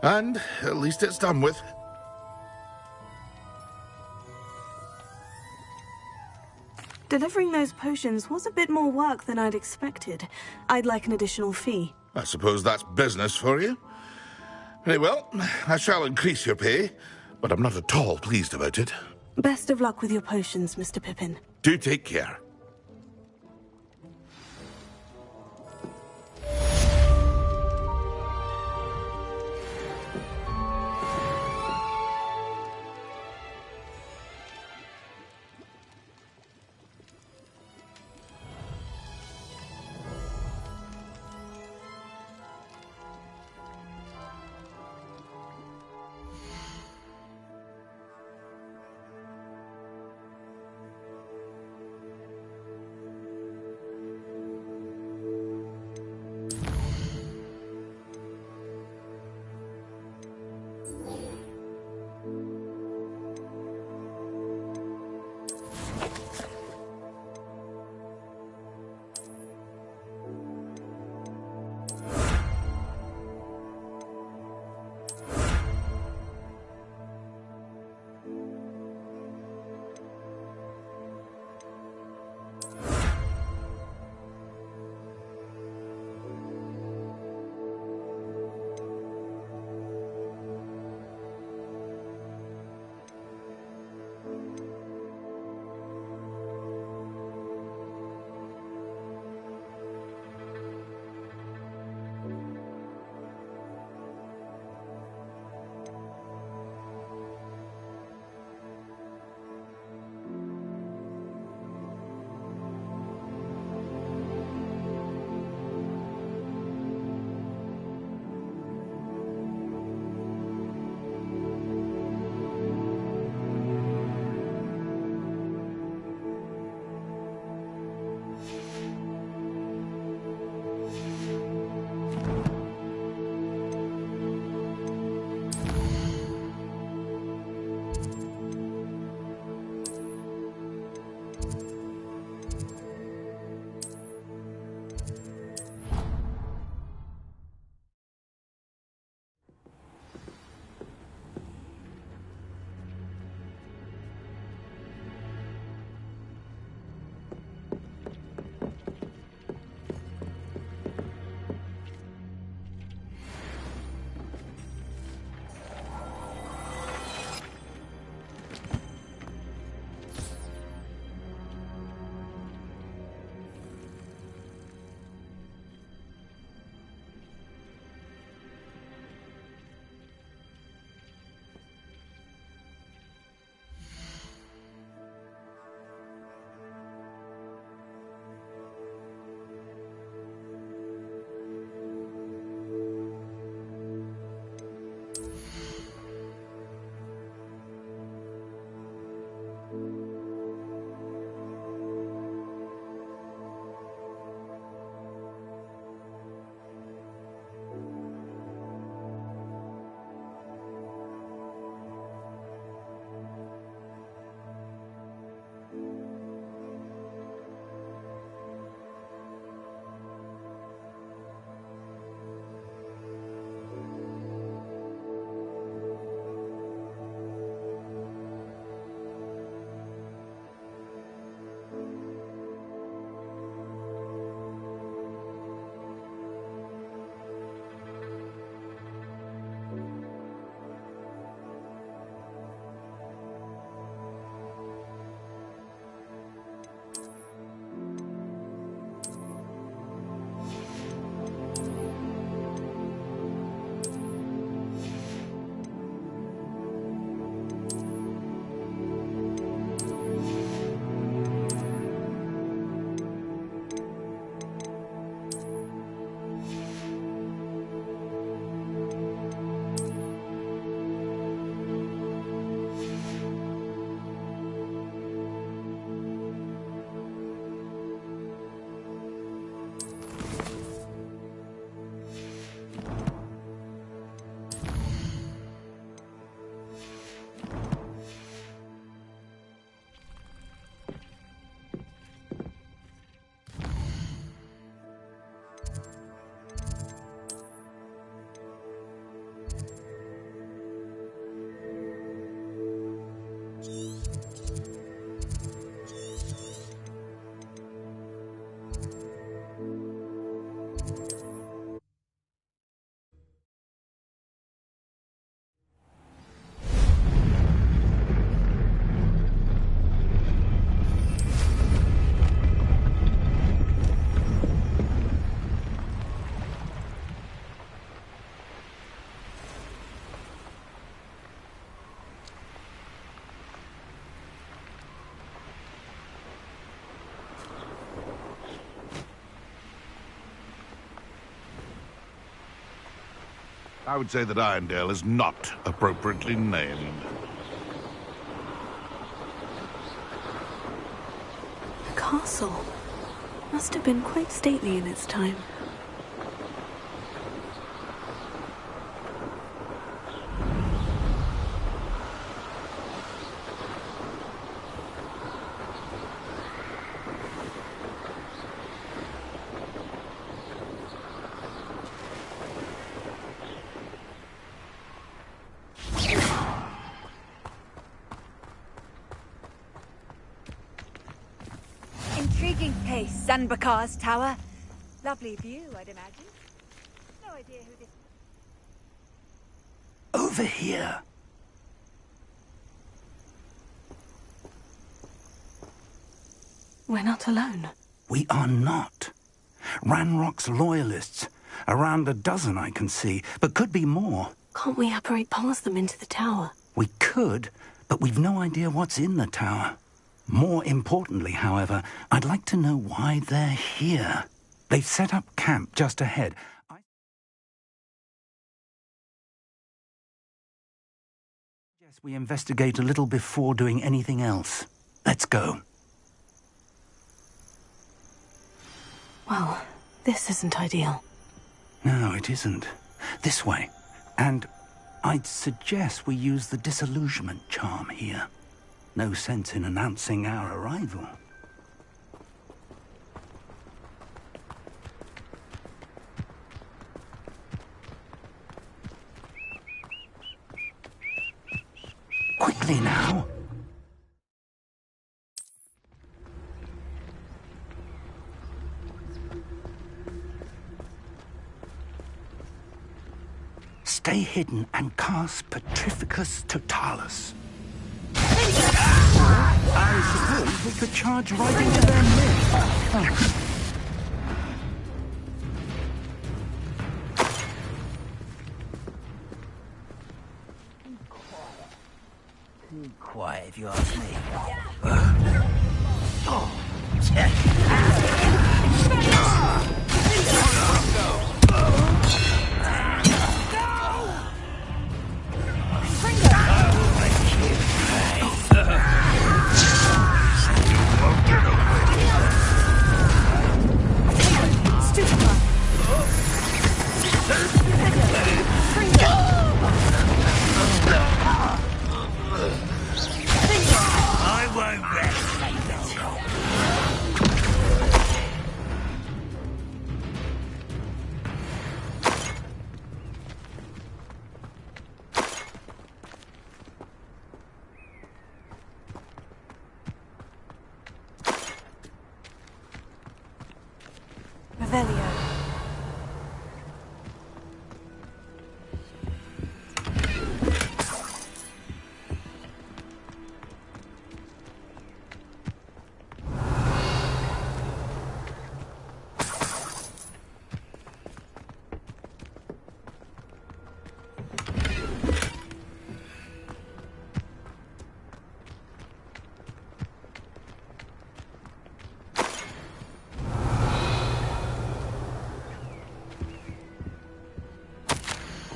And at least it's done with. Delivering those potions was a bit more work than I'd expected. I'd like an additional fee. I suppose that's business for you. Very well, I shall increase your pay, but I'm not at all pleased about it. Best of luck with your potions, Mr. Pippin. Do take care. I would say that Irondale is not appropriately named. The castle must have been quite stately in its time. Intriguing place, Zanbakar's tower. Lovely view, I'd imagine. No idea who this... Over here. We're not alone. We are not. Ranrock's loyalists. Around a dozen I can see, but could be more. Can't we apparate past them into the tower? We could, but we've no idea what's in the tower. More importantly, however, I'd like to know why they're here. They've set up camp just ahead. I suggest we investigate a little before doing anything else. Let's go. Well, this isn't ideal. No, it isn't. This way. And I'd suggest we use the disillusionment charm here. No sense in announcing our arrival. Quickly now. Stay hidden and cast Petrificus Totalis. I suppose we could charge right into their midst. Oh. Too quiet, if you ask me.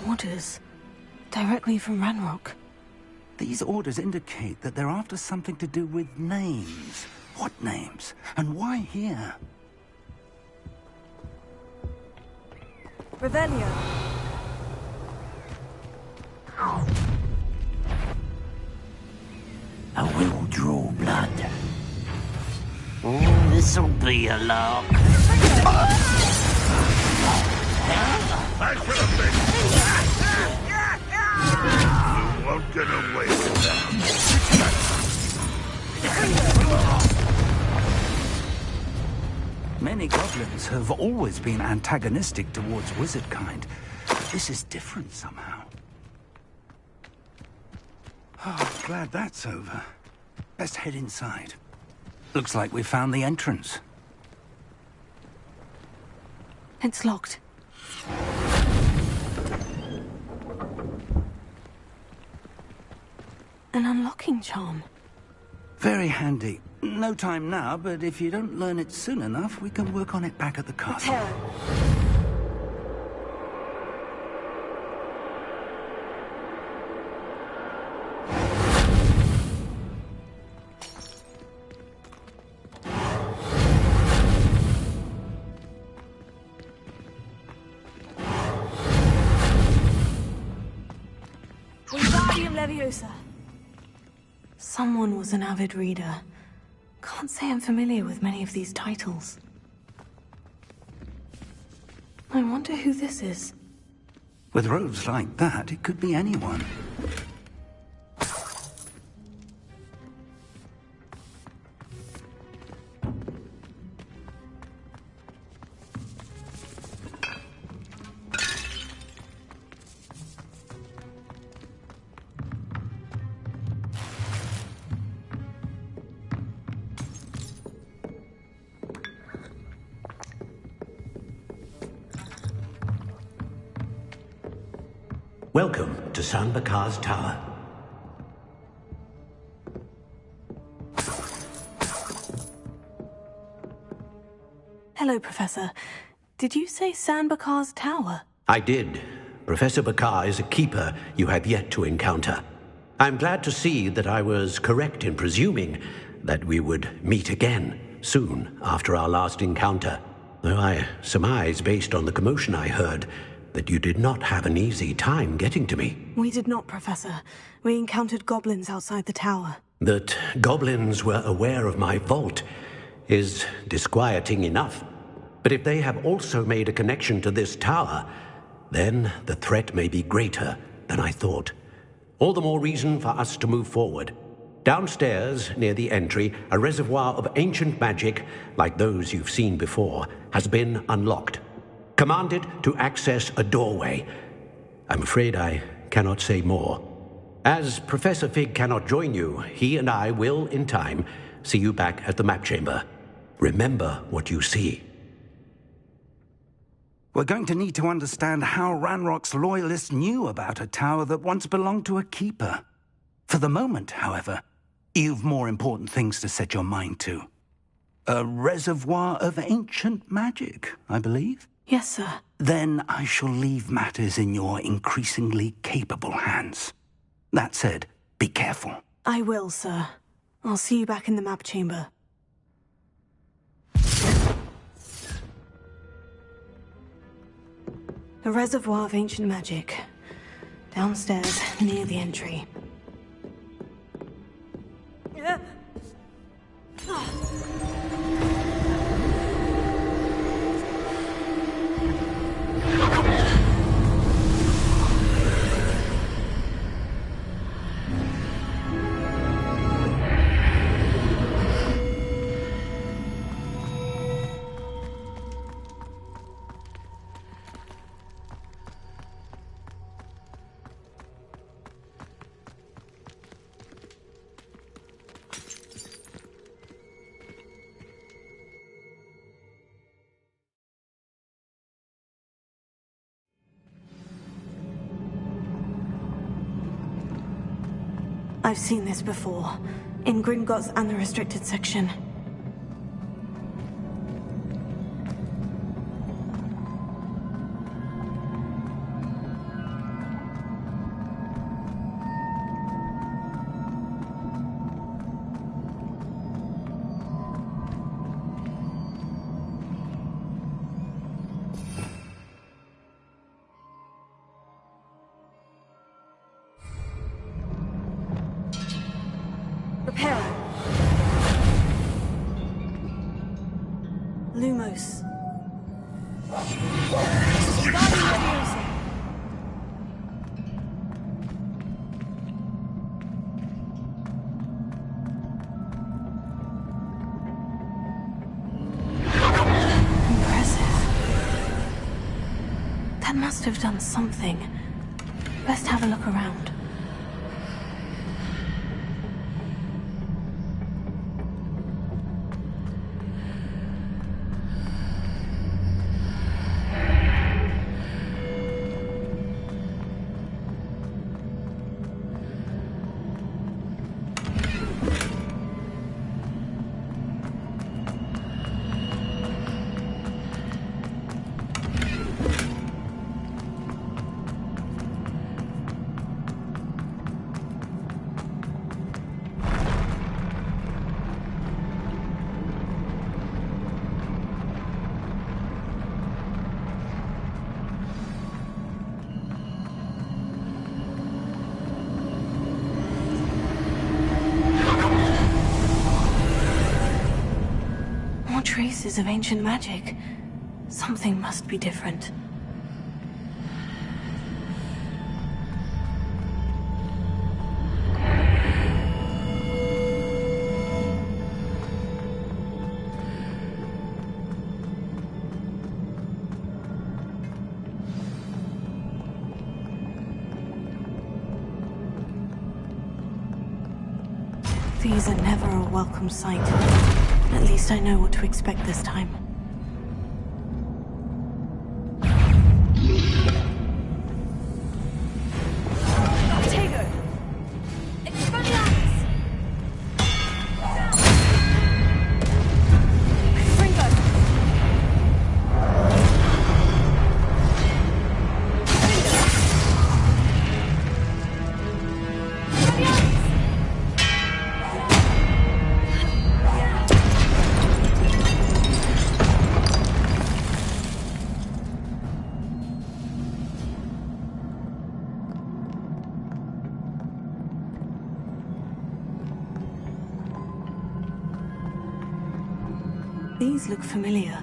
Orders. Directly from Ranrock. These orders indicate that they're after something to do with names. What names? And why here? Revelio. I will draw blood. Oh, this'll be a lark. I should have been. You won't get away with that. Many goblins have always been antagonistic towards wizard kind, but this is different somehow. Oh, glad that's over. Best head inside. Looks like we found the entrance. It's locked. An unlocking charm. Very handy. No time now, but if you don't learn it soon enough, we can work on it back at the castle. Leviosa. Someone was an avid reader. Can't say I'm familiar with many of these titles. I wonder who this is. With robes like that, it could be anyone. Welcome to Sanbakar's Tower. Hello, Professor. Did you say Sanbakar's Tower? I did. Professor Bakar is a keeper you have yet to encounter. I'm glad to see that I was correct in presuming that we would meet again soon after our last encounter, though I surmise, based on the commotion I heard, that you did not have an easy time getting to me. We did not, Professor. We encountered goblins outside the tower. That goblins were aware of my vault is disquieting enough. But if they have also made a connection to this tower, then the threat may be greater than I thought. All the more reason for us to move forward. Downstairs, near the entry, a reservoir of ancient magic, like those you've seen before, has been unlocked. Commanded to access a doorway. I'm afraid I cannot say more. As Professor Fig cannot join you, he and I will, in time, see you back at the map chamber. Remember what you see. We're going to need to understand how Ranrock's loyalists knew about a tower that once belonged to a keeper. For the moment, however, you've more important things to set your mind to. A reservoir of ancient magic, I believe? Yes, sir. Then I shall leave matters in your increasingly capable hands. That said, be careful. I will, sir. I'll see you back in the map chamber. A reservoir of ancient magic. Downstairs, near the entry. I've seen this before, in Gringotts and the restricted section. Lumos. Impressive. That must have done something. Best have a look around. traces of ancient magic. Something must be different. These are never a welcome sight. At least I know what to expect this time. These look familiar.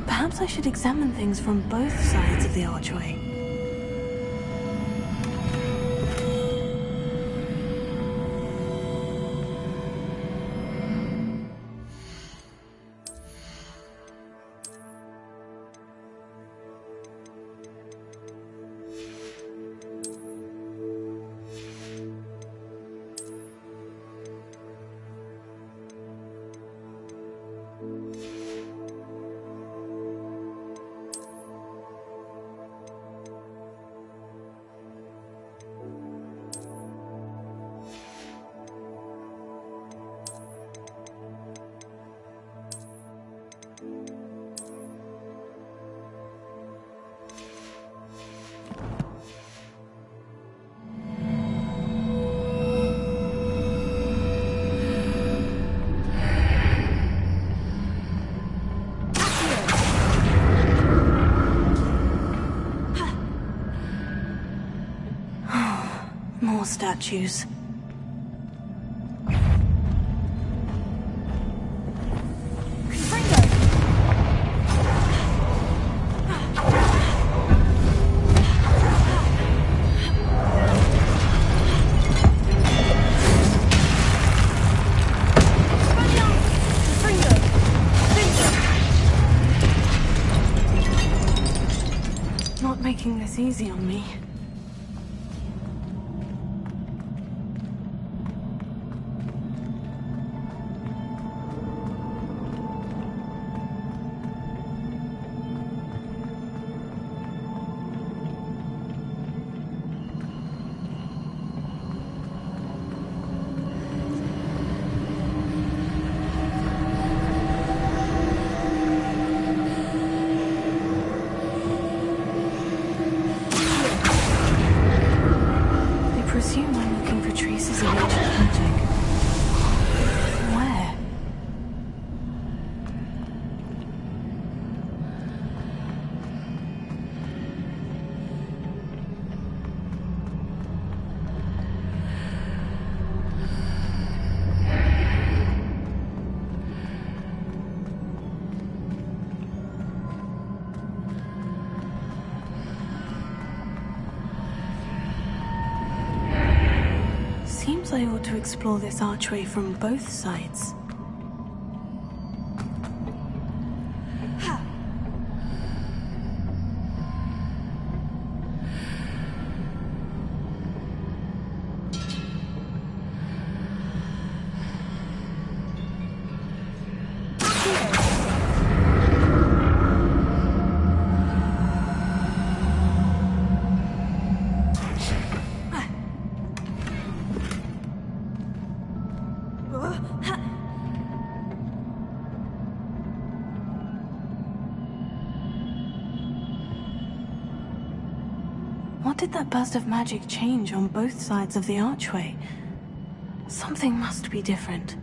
Perhaps I should examine things from both sides of the archway. More statues. Not making this easy on me. I ought to explore this archway from both sides. What did that burst of magic change on both sides of the archway? Something must be different.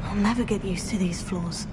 I'll never get used to these floors.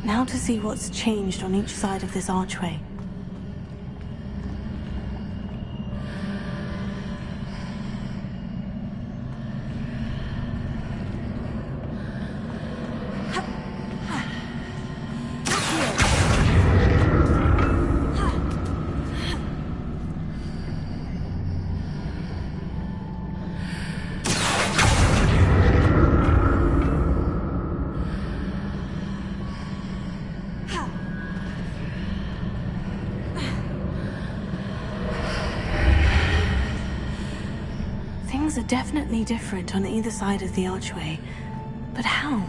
Now to see what's changed on each side of this archway. definitely different on either side of the archway. But how?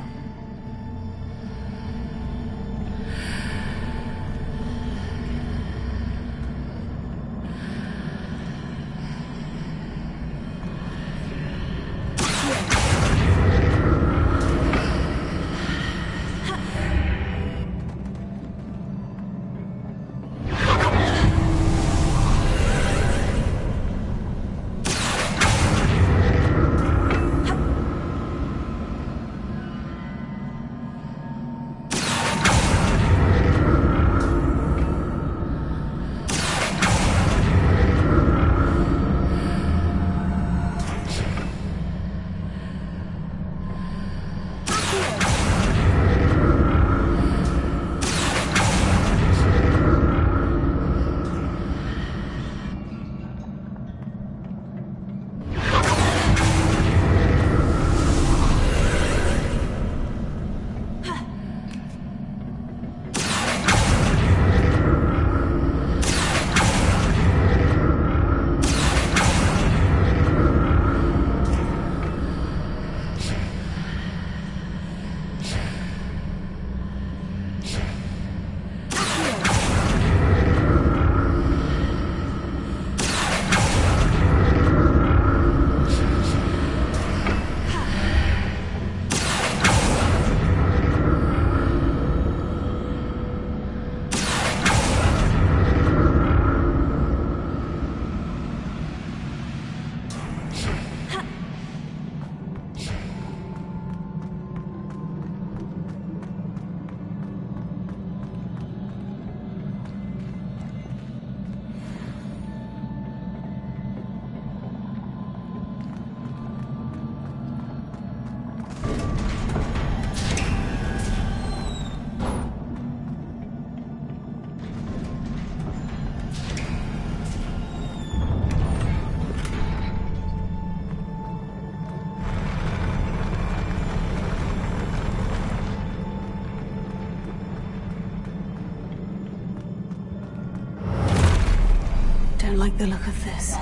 Don't like the look of this.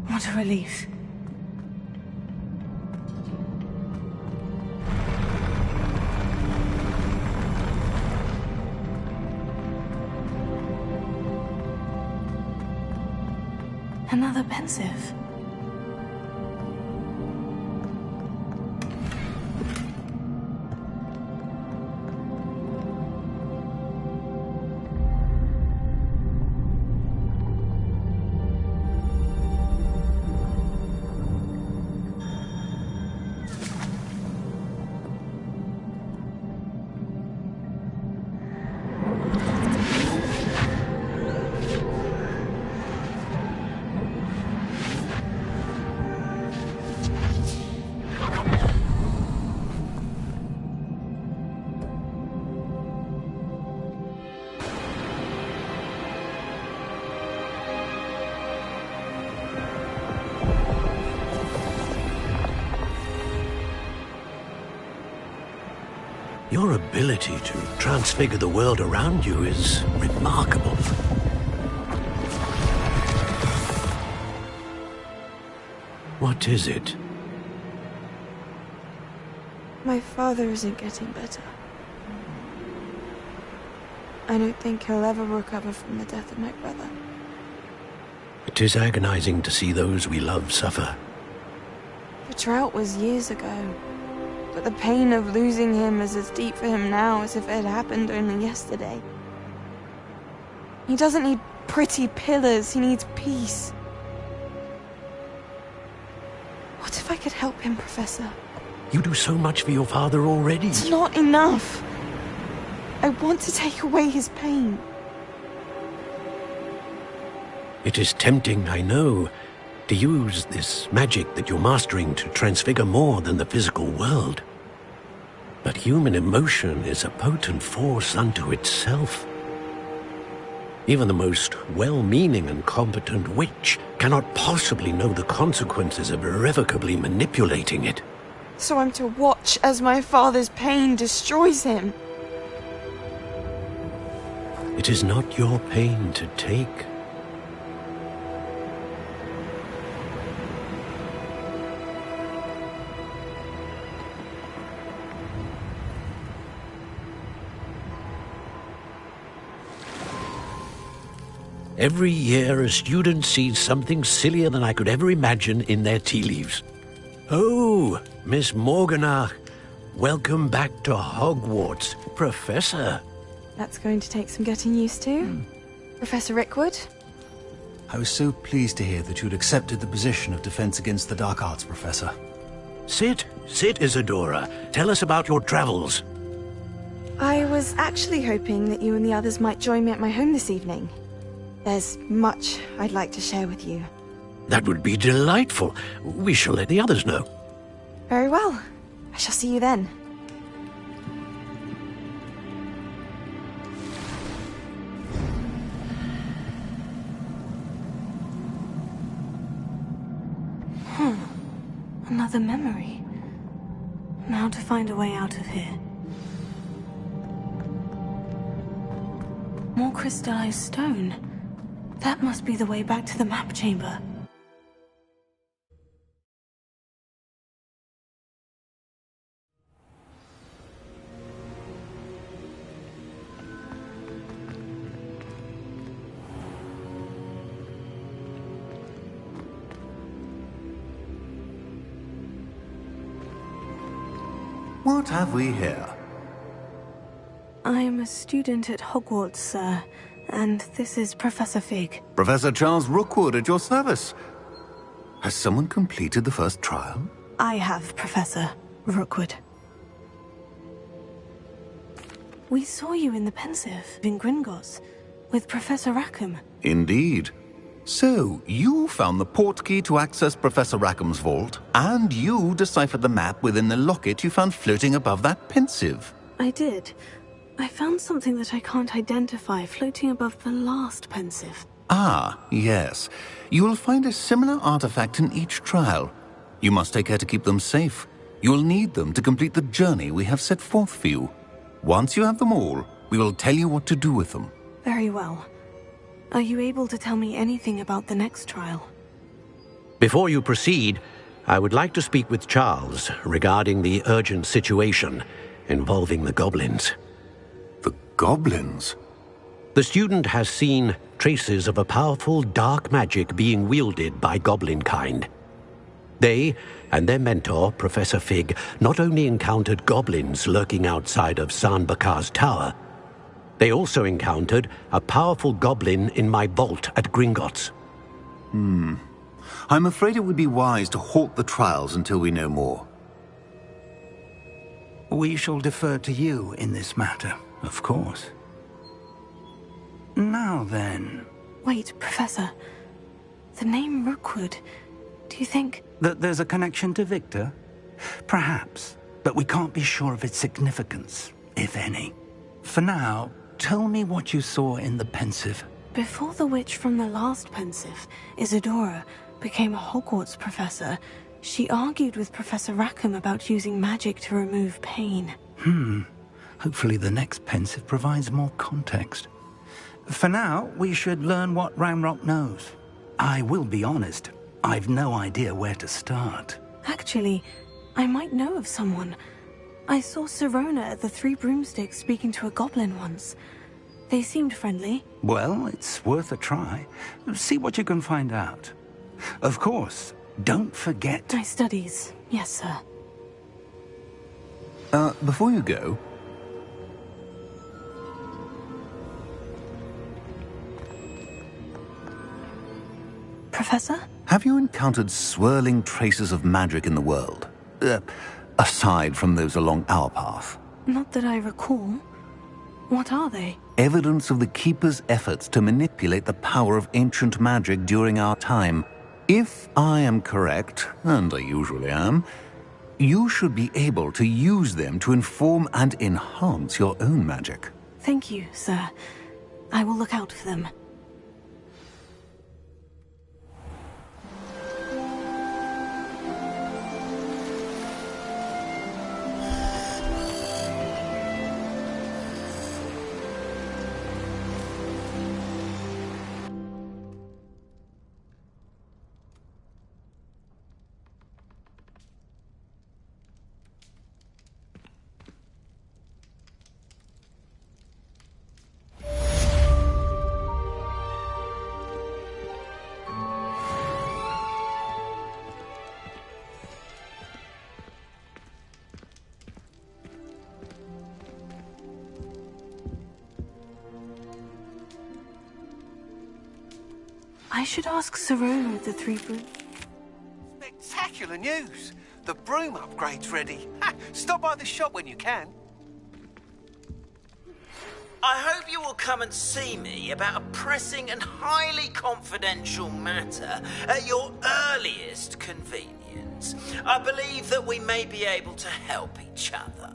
What a relief. Another pensive. Your ability to transfigure the world around you is remarkable. What is it? My father isn't getting better. I don't think he'll ever recover from the death of my brother. It is agonizing to see those we love suffer. The drought was years ago, but the pain of losing him is as deep for him now as if it had happened only yesterday. He doesn't need pretty pillars, he needs peace. What if I could help him, Professor? You do so much for your father already. It's not enough. I want to take away his pain. It is tempting, I know, to use this magic that you're mastering to transfigure more than the physical world. But human emotion is a potent force unto itself. Even the most well-meaning and competent witch cannot possibly know the consequences of irrevocably manipulating it. So I'm to watch as my father's pain destroys him. It is not your pain to take. Every year, a student sees something sillier than I could ever imagine in their tea leaves. Oh, Miss Morganach, welcome back to Hogwarts, Professor. That's going to take some getting used to. Professor Rickwood? I was so pleased to hear that you'd accepted the position of Defense Against the Dark Arts, Professor. Sit, Isadora. Tell us about your travels. I was actually hoping that you and the others might join me at my home this evening. There's much I'd like to share with you. That would be delightful. We shall let the others know. Very well. I shall see you then. Another memory. Now to find a way out of here. More crystallized stone. That must be the way back to the map chamber. What have we here? I'm a student at Hogwarts, sir, and this is Professor Fig. Professor Charles Rookwood at your service. Has someone completed the first trial? I have, Professor Rookwood. We saw you in the Pensive in Gringotts with Professor Rackham. Indeed. So, you found the portkey to access Professor Rackham's vault, and you deciphered the map within the locket you found floating above that Pensive. I did. I found something that I can't identify floating above the last Pensive. Ah, yes. You will find a similar artifact in each trial. You must take care to keep them safe. You will need them to complete the journey we have set forth for you. Once you have them all, we will tell you what to do with them. Very well. Are you able to tell me anything about the next trial? Before you proceed, I would like to speak with Charles regarding the urgent situation involving the goblins. The goblins? The student has seen traces of a powerful dark magic being wielded by goblin kind. They and their mentor, Professor Fig, not only encountered goblins lurking outside of Sanbakar's tower, they also encountered a powerful goblin in my vault at Gringotts. I'm afraid it would be wise to halt the trials until we know more. We shall defer to you in this matter, of course. Now then... Wait, Professor. The name Rookwood. Do you think... that there's a connection to Victor? Perhaps, but we can't be sure of its significance, if any. For now, tell me what you saw in the Pensive. Before the witch from the last Pensive, Isadora, became a Hogwarts professor, she argued with Professor Rackham about using magic to remove pain. Hopefully the next pensive provides more context. For now, we should learn what Ranrock knows. I will be honest, I've no idea where to start. Actually, I might know of someone. I saw Sirona at the Three Broomsticks speaking to a goblin once. They seemed friendly. Well, it's worth a try. See what you can find out. Of course, don't forget... My studies, yes, sir. Before you go... Professor? Have you encountered swirling traces of magic in the world? Aside from those along our path? Not that I recall. What are they? Evidence of the Keeper's efforts to manipulate the power of ancient magic during our time. If I am correct, and I usually am, you should be able to use them to inform and enhance your own magic. Thank you, sir. I will look out for them. I should ask Sirona at the Three Broom... Spectacular news! The broom upgrade's ready. Ha! Stop by the shop when you can. I hope you will come and see me about a pressing and highly confidential matter at your earliest convenience. I believe that we may be able to help each other.